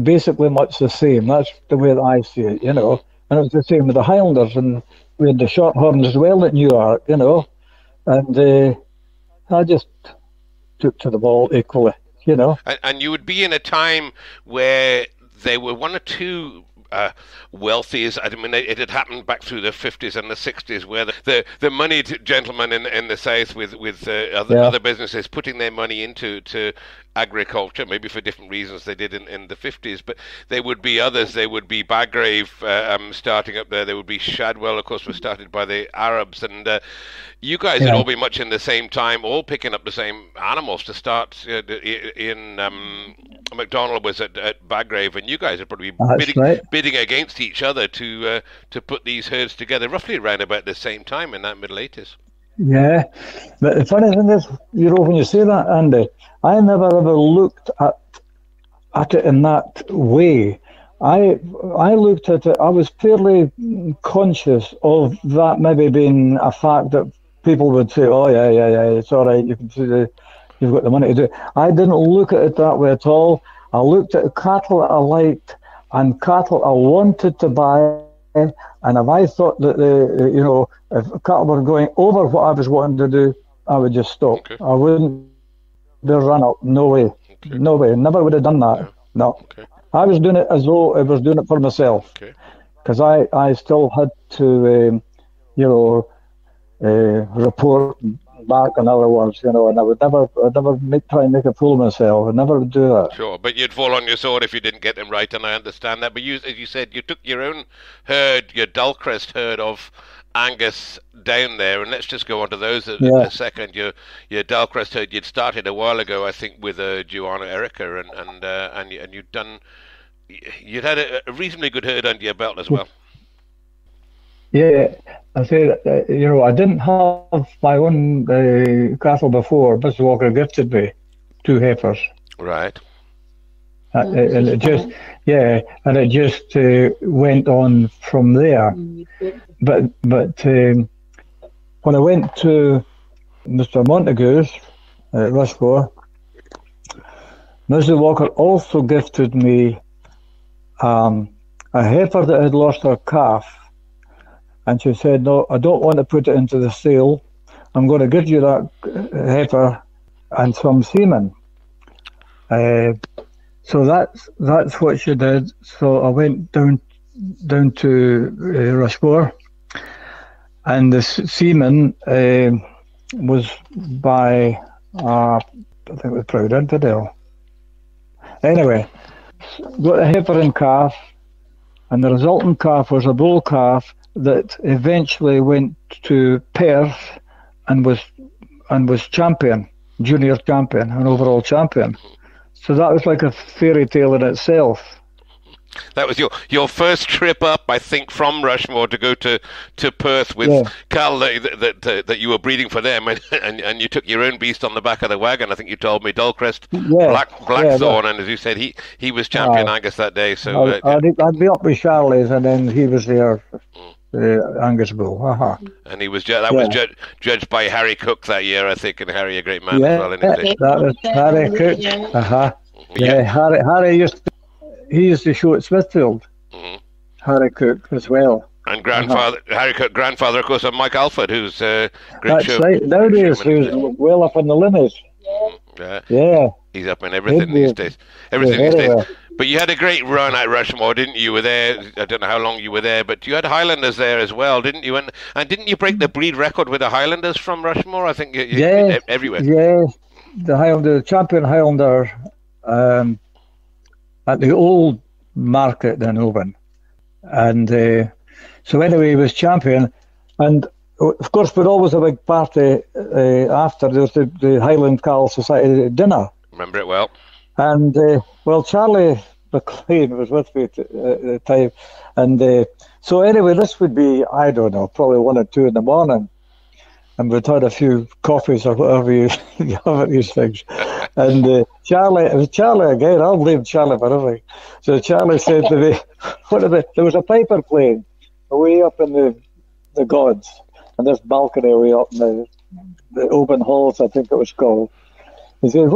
basically much the same. That's the way that I see it, And it was the same with the Highlanders, and we had the Shorthorns as well at Newark, And I just took to the ball equally, And you would be in a time where there were one or two wealthies. I mean, it had happened back through the 50s and the 60s, where the moneyed gentlemen in the south with other businesses putting their money into agriculture, maybe for different reasons they did in the 50s, but there would be others. There would be Baggrave starting up there. There would be Shadwell, of course, was started by the Arabs, and you guys had all been much in the same time, all picking up the same animals to start. In MacDonald was at Baggrave, and you guys are probably bidding against each other to put these herds together, roughly around about the same time in that middle 80s. Yeah, but the funny thing is, when you say that, Andy, I never ever looked at it in that way. I looked at it, I was fairly conscious of that maybe being a fact that people would say, oh yeah, it's all right, you can see you've got the money to do it. I didn't look at it that way at all. I looked at cattle that I liked and cattle I wanted to buy. And if I thought that if cattle were going over what I was wanting to do, I would just stop. Okay. I wouldn't be run up. No way. Okay. No way. Never would have done that. Yeah. No. Okay. I was doing it as though I was doing it for myself. Because I still had to, report back, in other words, and I would never try and make a fool of myself. I never would do that. Sure, but you'd fall on your sword if you didn't get them right, and I understand that. But you, as you said, you took your own herd, your Dullcrest herd of Angus down there, and let's just go on to those in a second. Your Dullcrest herd, you'd started a while ago, I think, with Joanna Erica, and you'd had a reasonably good herd under your belt as well. Yeah, I said, I didn't have my own cattle before. Mrs. Walker gifted me 2 heifers. Right. And it just, went on from there. But when I went to Mr. Montague's at Rushmore, Mrs. Walker also gifted me a heifer that had lost her calf. And she said, no, I don't want to put it into the sale. I'm going to give you that heifer and some semen. So that's what she did. So I went down to Rushmore, and the semen was by, I think it was Proud Infidel. Anyway, got a heifer and calf, and the resultant calf was a bull calf that eventually went to Perth and was champion, junior champion, an overall champion. So that was like a fairy tale in itself. That was your first trip up, I think, from Rushmore to go to Perth with Carl that you were breeding for them, and you took your own beast on the back of the wagon. I think you told me Dullcrest, Blackthorn, and as you said, he was champion Angus that day. So I'd be up with Charlie's, and then he was there. Angus bull. And he was was judged by Harry Cook that year, I think, and Harry a great man as well. That was Harry Cook. Harry used to show at Smithfield. Harry Cook as well. And Harry Cook, grandfather, of course, of Mike Alford, who's great. That's show. Right. Nowadays, who's well up in the lineage. Yeah. He's up in everything these days. But you had a great run at Rushmore, didn't you? You were there, I don't know how long you were there, but you had Highlanders there as well, didn't you? And didn't you break the breed record with the Highlanders from Rushmore? I think everywhere. Yeah, the champion Highlander at the old market in Oban. And so anyway, he was champion. And of course, we'd always a big party after. There was the Highland Cattle Society dinner. Remember it well. And, Charlie McLean was with me at the time. And so anyway, this would be, I don't know, probably 1 or 2 in the morning. And we'd had a few coffees or whatever you have at these things. And it was Charlie again. I'll blame Charlie for everything. So Charlie said to me, there was a piper playing way up in the gods. And this balcony way up in the open halls, I think it was called. He said,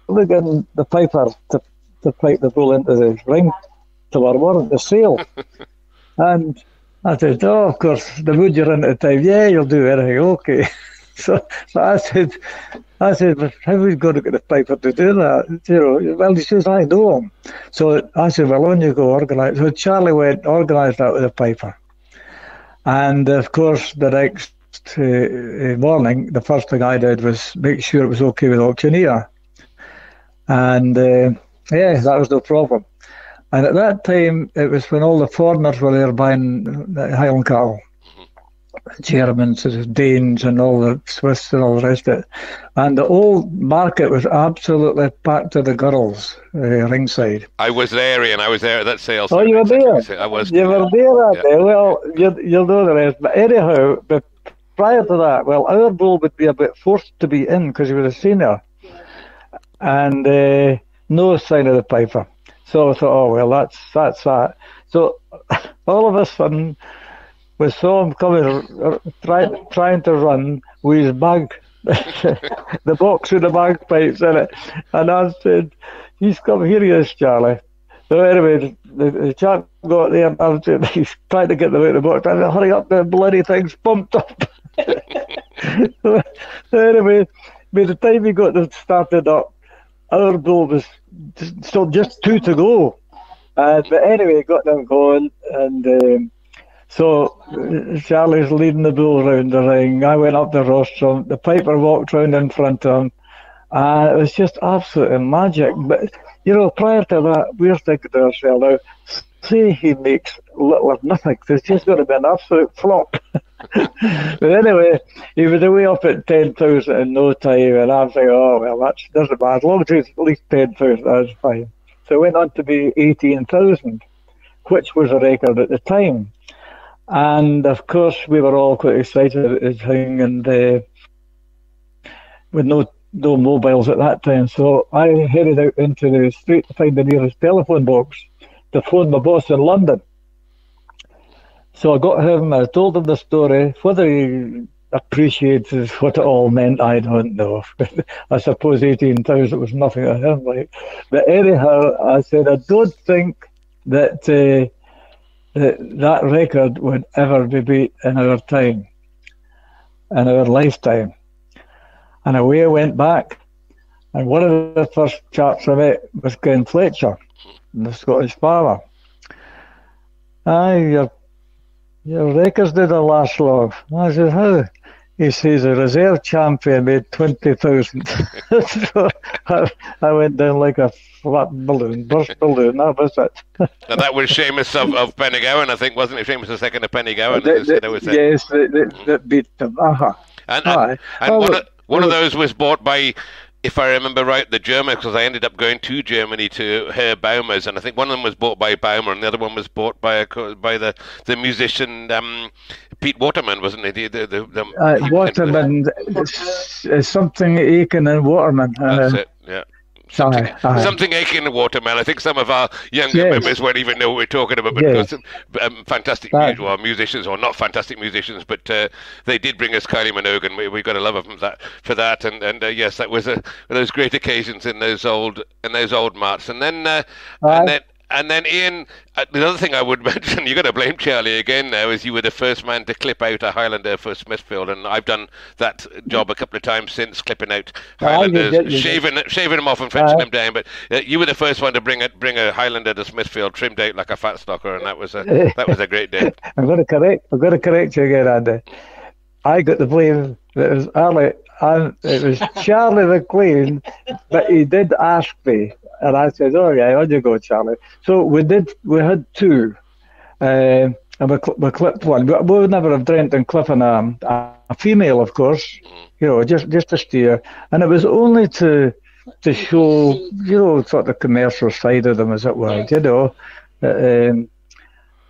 we're getting the piper to pipe the bull into the ring tomorrow the sale. And I said, of course, the mood you're in at the time, you'll do anything, okay. So I said, but how are we going to get the piper to do that? Well, he says, I know him. So I said, well, on you go, organise. So Charlie went, organised that with the piper. And of course, the next morning, the first thing I did was make sure it was okay with auctioneer. And that was no problem. And at that time, it was when all the foreigners were there buying Highland cattle. Germans, Danes, and all the Swiss and all the rest of it. And the old market was absolutely packed to the girls, ringside. I was there, Ian. I was there at that sale. Oh, you were there? I was. You were there that day. Well, you'll know the rest. But anyhow, prior to that, our bull would be a bit forced to be in because he was a senior. And no sign of the piper. So I thought, that's that. So all of a sudden, we saw him coming, trying to run with his bag, the box with the bagpipes in it. And I said, he's come, here he is, Charlie. So anyway, the chap got there, and he's trying to get them out of the box. I said, hurry up, the bloody thing's pumped up. So anyway, by the time we got them started up, our bull was still just 2 to go. But anyway, got them going, and so Charlie's leading the bull around the ring. I went up the rostrum. The piper walked round in front of him. And it was just absolutely magic. But, prior to that, we're thinking to ourselves now, say he makes little or nothing. There's just going to be an absolute flop. But anyway, he was away up at 10,000 in no time. And I'm thinking, that doesn't matter. As long as it's at least 10,000, that's fine. So it went on to be 18,000, which was a record at the time. And of course, we were all quite excited about this thing, and with no mobiles at that time. So I headed out into the street to find the nearest telephone box to phone my boss in London. So I got him, I told him the story. Whether he appreciated what it all meant, I don't know. I suppose 18,000 was nothing to him. But anyhow, I said, I don't think that that record would ever be beat in our time, in our lifetime. And away I went back. And one of the first chaps I met was Ken Fletcher, the Scottish farmer. Aye, your records didn't last long. I said, how? He says, a reserve champion made 20,000. So I went down like a flat balloon, burst balloon, that was it. And that was Seamus of Pennygowan, I think, wasn't it? Seamus the second of Pennygowan. Yes, that beat them. And one of those was bought by, if I remember right, the Germans, because I ended up going to Germany to hear Baumer's, and I think one of them was bought by Baumer, and the other one was bought by the musician Pete Waterman, wasn't it? Waterman, something Aiken and Waterman. That's it, yeah. Something Aiken and Waterman. I think some of our younger members won't even know what we're talking about, because fantastic musicians, or not fantastic musicians, but they did bring us Kylie Minogue, and we got a love of them for that. And yes, that was one of those great occasions in those old marts. And then Ian, the other thing I would mention, you've got to blame Charlie again now, is you were the first man to clip out a Highlander for Smithfield, and I've done that job a couple of times since, clipping out Highlanders, shaving them off and fetching them down. But you were the first one to bring a Highlander to Smithfield trimmed out like a fat stocker, and that was a great day. I'm going to correct you again, Andy. I got the blame. It was Charlie McLean, but he did ask me. And I said, "Oh yeah, on you go, Charlie." So we had two, and we clipped one. We would never have dreamt in clipping a female, of course, just to steer. And it was only to show, sort of the commercial side of them, as it were,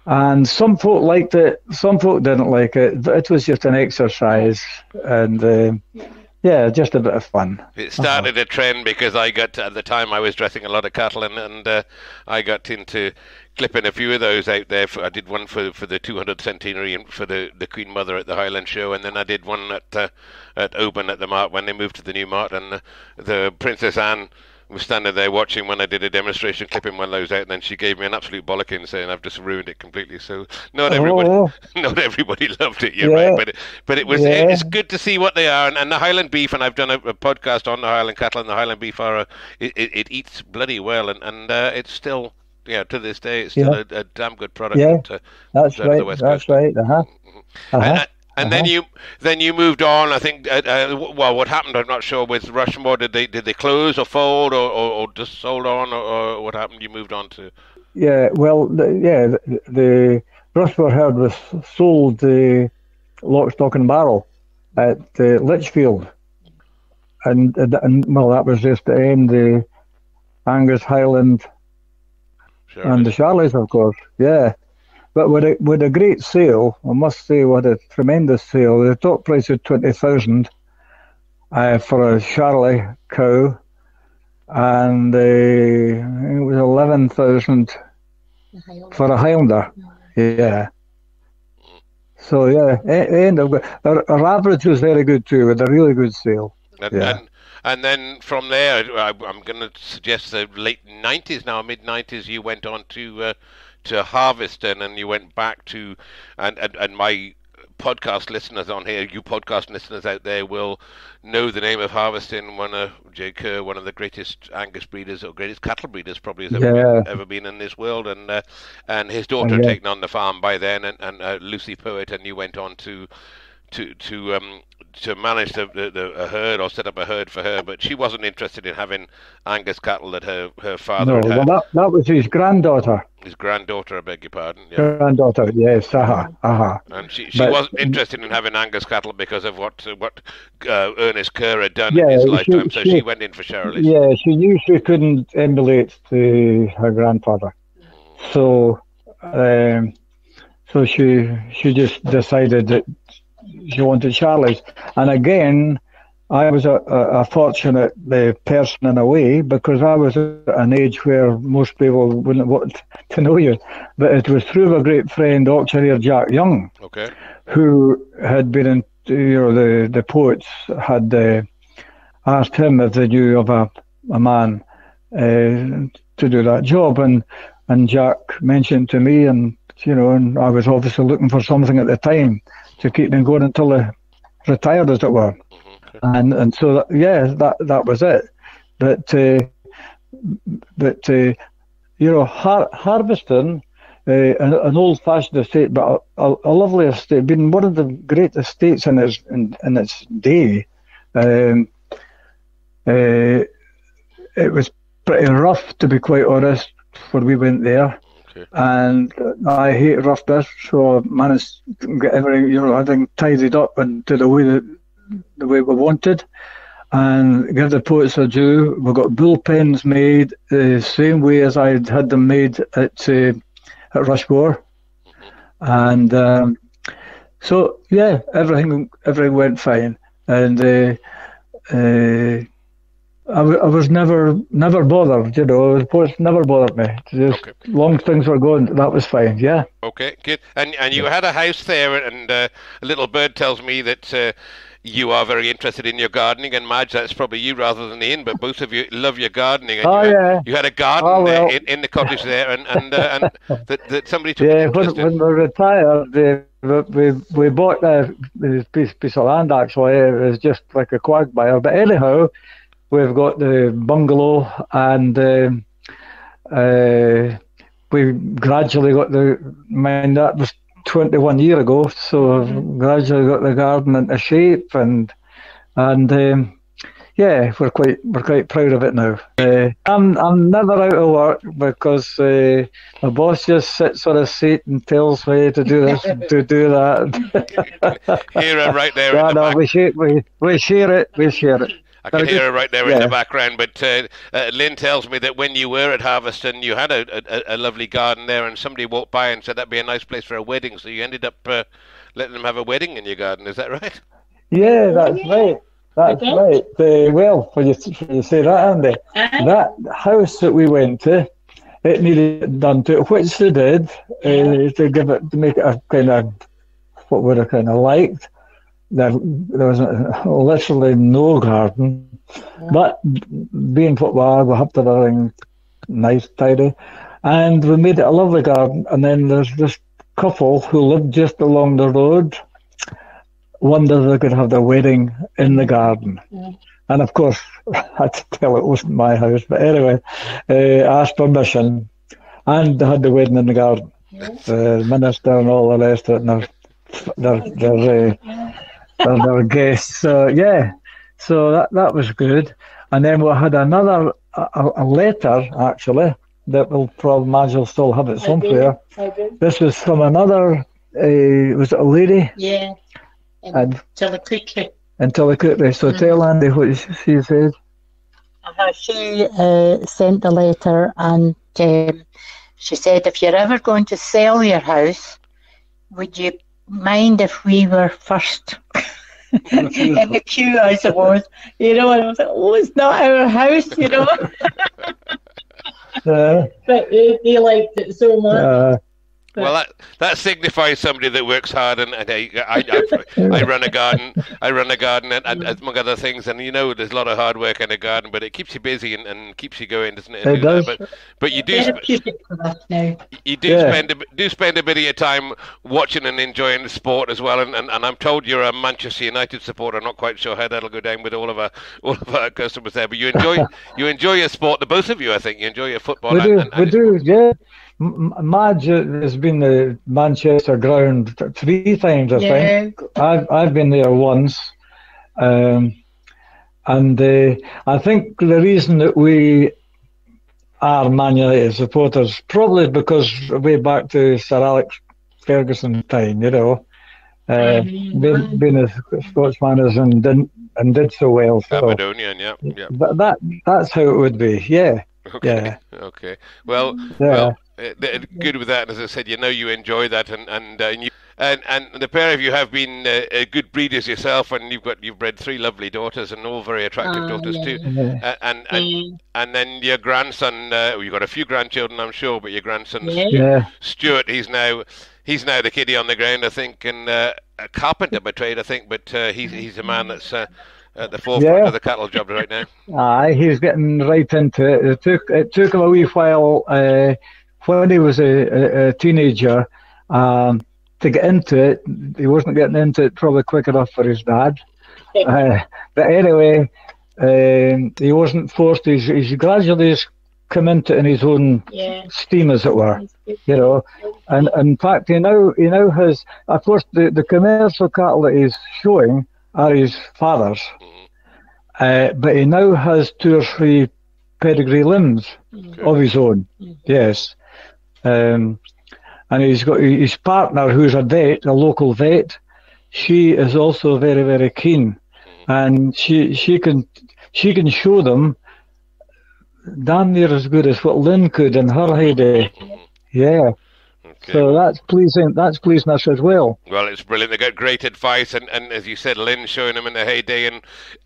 and some folk liked it, some folk didn't like it, but it was just an exercise, and yeah, just a bit of fun. It started a trend because at the time I was dressing a lot of cattle, and I got into clipping a few of those out there. I did one for the 200th centenary and for the Queen Mother at the Highland Show, and then I did one at Oban at the Mart when they moved to the new Mart, and the Princess Anne was standing there watching when I did a demonstration clipping one of those out, and then she gave me an absolute bollocking saying I've just ruined it completely. So not everybody loved it, you're right, but it was it's good to see what they are, and the Highland beef, and I've done a podcast on the Highland cattle, and the Highland beef it eats bloody well, and it's still to this day it's still a damn good product. That's right. That's right. And then you moved on. I think. What happened? I'm not sure. With Rushmore, did they close or fold or just sold on, or what happened? You moved on to. Yeah. Well, the Rushmore herd was sold lock, stock, and barrel at Lichfield, and well, that was just to end the Angus, Highland, and the Charlies, of course. Yeah. But with a great sale, I must say, what a tremendous sale. The top price was 20,000 for a Charlie cow, and it was 11,000 for a Highlander. Yeah. So our average was very good too, with a really good sale. And then from there, I'm going to suggest the late 90s now, mid 90s, you went on to Harveston, and you went back to, and my podcast listeners on here, you podcast listeners out there will know the name of Harveston, J. Kerr, one of the greatest Angus breeders, or greatest cattle breeders probably has ever been in this world, and his daughter had taken on the farm by then, and Lucy Poet, and you went on to manage a herd, or set up a herd for her, but she wasn't interested in having Angus cattle that her father had. Well, that was his granddaughter. His granddaughter, I beg your pardon. Yeah. Granddaughter, yes, And she wasn't interested in having Angus cattle because of what Ernest Kerr had done in his lifetime, so she went in for Charolais. Yeah, she knew she couldn't emulate her grandfather. So So she just decided that she wanted Charlie's. And again, I was a fortunate person in a way, because I was at an age where most people wouldn't want to know you. But it was through a great friend, auctioneer Jack Young, who had been in, the poets had asked him if they knew of a man to do that job. And Jack mentioned to me, and and I was obviously looking for something at the time to keep them going until they retired, as it were. And so that was it. But Harveston, an old-fashioned estate, but a lovely estate, been one of the great estates in its day. It was pretty rough, to be quite honest, when we went there. And I hate roughness, so I managed to get everything tidied up and to the way we wanted, and give the poets a due. We got bullpens made the same way as I'd had them made at Rushmore, and so everything went fine, and I was never bothered, The poets never bothered me. Just long things were going, that was fine. Yeah. Okay, good. And you had a house there, and a little bird tells me that you are very interested in your gardening. And Madge, that's probably you rather than Ian, but both of you love your gardening. And you had a garden in the cottage there, and that somebody took interest in. When we retired, we bought this piece of land. Actually, it was just like a quagmire. But anyhow, we've got the bungalow, and we gradually got that was 21 years ago, so gradually got the garden into shape, and we're quite proud of it now. I'm never out of work, because my boss just sits on a seat and tells me to do this, to do that. Hear her right there in the back. We share it. I can hear her right there in the background, but Lynn tells me that when you were at Harveston, you had a lovely garden there, and somebody walked by and said that'd be a nice place for a wedding, so you ended up letting them have a wedding in your garden. Is that right? Yeah, that's right. That's right. Well, when you say that, Andy, that house that we went to, it needed done to it, which they did, to make it a kind of what would I kind of liked. There was literally no garden, but being what we are, we have to have everything nice, tidy, and we made it a lovely garden. And then there's this couple who lived just along the road, wondered if they could have their wedding in the garden. And of course, I had to tell it wasn't my house, but anyway, asked permission, and they had the wedding in the garden. The minister and all the rest of it, and their guests. So that was good. And then we had another a letter, actually, that Madge will still have it somewhere. This was from another was it a lady? Yeah. Until the cookery. So tell Andy what she said. She sent the letter, and she said, if you're ever going to sell your house, would you mind if we were first in the queue, I suppose, and I was like, it's not our house, but they liked it so much. Well, that signifies somebody that works hard, and I run a garden. And among other things, and there's a lot of hard work in a garden, but it keeps you busy and keeps you going, doesn't it? It does. But you do. You do spend a bit of your time watching and enjoying the sport as well. And I'm told you're a Manchester United supporter. I'm not quite sure how that'll go down with all of our customers there, but you enjoy your sport. The both of you, I think, you enjoy your football. We do. Yeah. Madge has been the Manchester ground 3 times, I think. I've been there once, and I think the reason that we are Man United supporters probably because way back to Sir Alex Ferguson time, being a Scotsman and did so well. So. Aberdonian, yeah. But that's how it would be, yeah. Okay. Yeah. Okay. Well, Good with that. As I said, you enjoy that, and the pair of you have been good breeders yourself, and you've bred 3 lovely daughters, and all very attractive daughters too. And then your grandson, you've got a few grandchildren, I'm sure, but your grandson Stuart, he's now the kiddie on the ground, I think, and a carpenter by trade, I think, but he's a man that's at the forefront of the cattle job right now. Aye, he's getting right into it. It took him a wee while when he was a teenager to get into it. He wasn't getting into it probably quick enough for his dad. But anyway, he wasn't forced. He's gradually come into it in his own steam, as it were. And in fact, he now has, of course, the commercial cattle that he's showing are his father's, but he now has 2 or 3 pedigree limbs of his own. Yes. And he's got his partner, who's a vet, a local vet. She is also very, very keen, and she can show them damn near as good as what Lynn could in her heyday. Yeah. Okay. So that's pleasing us as well. Well, it's brilliant. They got great advice, and as you said, Lynn showing them in their heyday, and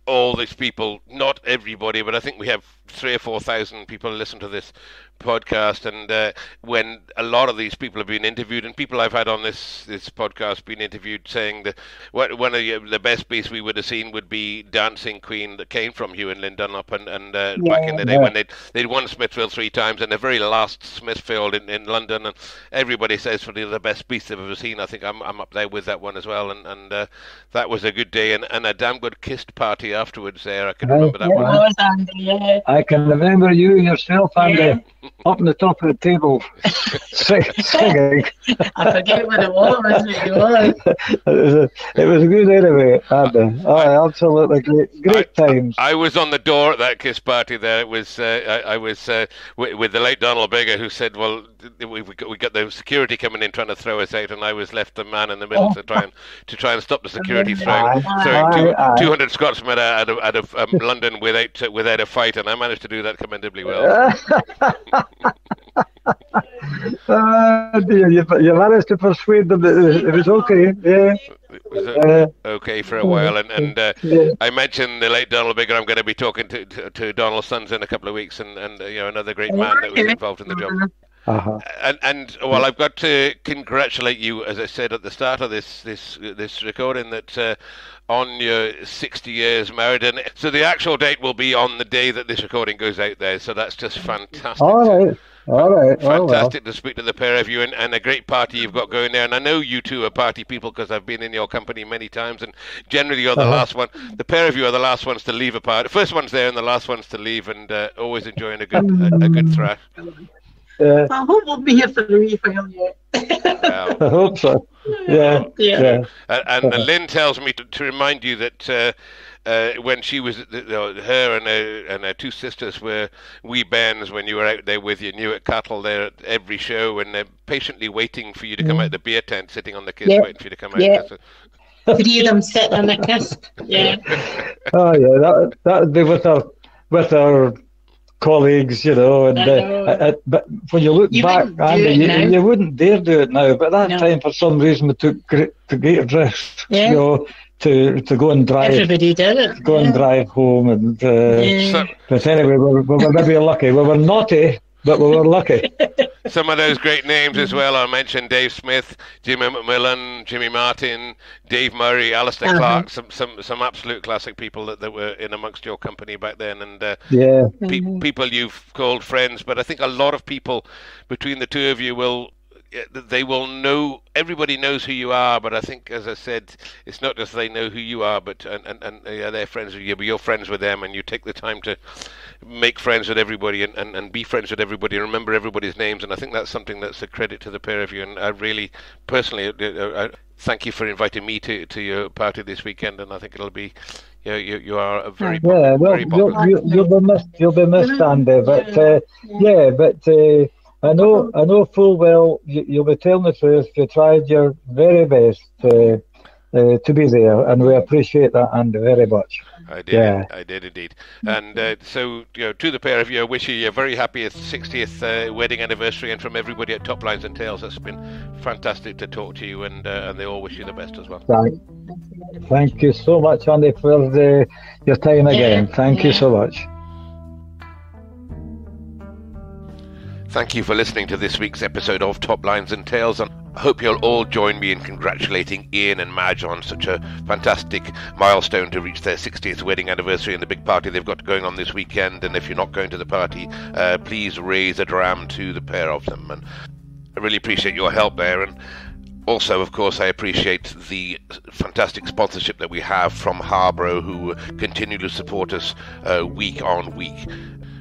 all these people, not everybody, but I think we have 3,000 or 4,000 people listen to this podcast, and when a lot of these people have been interviewed, and people I've had on this podcast been interviewed, saying that one of the best beasts we would have seen would be Dancing Queen, that came from Hugh and Lynn Dunlop, and back in the day when they'd won Smithfield 3 times, and the very last Smithfield in London, and everybody says for the best beast they've ever seen. I think I'm up there with that one as well, and that was a good day, and a damn good kissed party afterwards there. I can remember that one. It was, Andy, I can remember you yourself, Andy, up on the top of the table singing. I forget what it was. It was good anyway, Andy. Absolutely great times. I was on the door at that kiss party there. It was I was with the late Donald Bigger, who said, well, we got the security coming in trying to throw us out, and I was left the man in the middle to try and stop the security throwing 200 Scotsmen out of London without a fight, and I managed to do that commendably well. You managed to persuade them that it was okay. Yeah. It was okay for a while, and I mentioned the late Donald Bigger. I'm going to be talking to Donald's sons in a couple of weeks, and another great man that was involved in the job. And well, I've got to congratulate you, as I said at the start of this recording, that on your 60 years married, and so the actual date will be on the day that this recording goes out there. So that's just fantastic. All right. Fantastic to speak to the pair of you, and a great party you've got going there. And I know you two are party people because I've been in your company many times, and generally you're the last one. The pair of you are the last ones to leave a party. First one's there and the last ones to leave, and always enjoying a good thrash. I hope we'll be here for a wee while yet. I hope so. Yeah. And Lynn tells me to remind you that when she was, her and her 2 sisters were wee bairns when you were out there with your Newark cattle there at every show, and they're patiently waiting for you to come out of the beer tent, sitting on the kiss, waiting for you to come out. Yeah. 3 of them sitting on the kiss. Yeah. Oh yeah, that would be with our colleagues, and but when you look back, Andy, you wouldn't dare do it now. But that time, for some reason, we took great risks, to go and drive. Everybody did it. Go and drive home, and but anyway, we were maybe lucky. We were naughty, but we were lucky. Some of those great names as well. I mentioned Dave Smith, Jimmy McMillan, Jimmy Martin, Dave Murray, Alistair Clark, some absolute classic people that were in amongst your company back then, and people you've called friends. But I think a lot of people between the two of you will know. Everybody knows who you are, but I think, as I said, it's not just they know who you are, but and they're friends with you, but you're friends with them, and you take the time to make friends with everybody and be friends with everybody and remember everybody's names, and I think that's something that's a credit to the pair of you, and I really personally thank you for inviting me to your party this weekend, and I think it'll be you are a very very popular. You'll be missed, Andy, but I know full well you'll be telling the truth. You tried your very best to be there, and we appreciate that, Andy, very much. I did. I did indeed. And so, to the pair of you, I wish you a very happy 60th wedding anniversary, and from everybody at Top Lines and Tails, it's been fantastic to talk to you, and they all wish you the best as well. Thank you so much, Andy, for your time again. Thank you so much. Thank you for listening to this week's episode of Top Lines and Tails, and I hope you'll all join me in congratulating Ian and Madge on such a fantastic milestone to reach their 60th wedding anniversary and the big party they've got going on this weekend. And if you're not going to the party, please raise a dram to the pair of them. And I really appreciate your help there. And also, of course, I appreciate the fantastic sponsorship that we have from Harborough, who continue to support us week on week.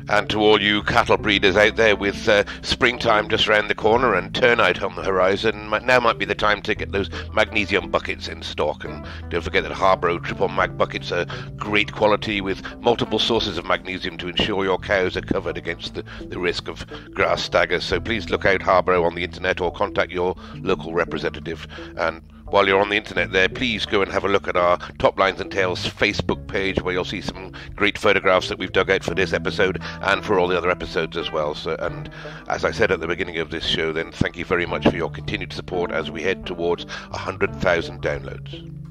And to all you cattle breeders out there, with springtime just around the corner and turnout on the horizon, now might be the time to get those magnesium buckets in stock. And don't forget that Harborough Triple Mag buckets are great quality with multiple sources of magnesium to ensure your cows are covered against the risk of grass staggers. So please look out Harborough on the internet or contact your local representative. And while you're on the internet there, please go and have a look at our Top Lines and Tails Facebook page, where you'll see some great photographs that we've dug out for this episode and for all the other episodes as well. So, and as I said at the beginning of this show, then thank you very much for your continued support as we head towards 100,000 downloads.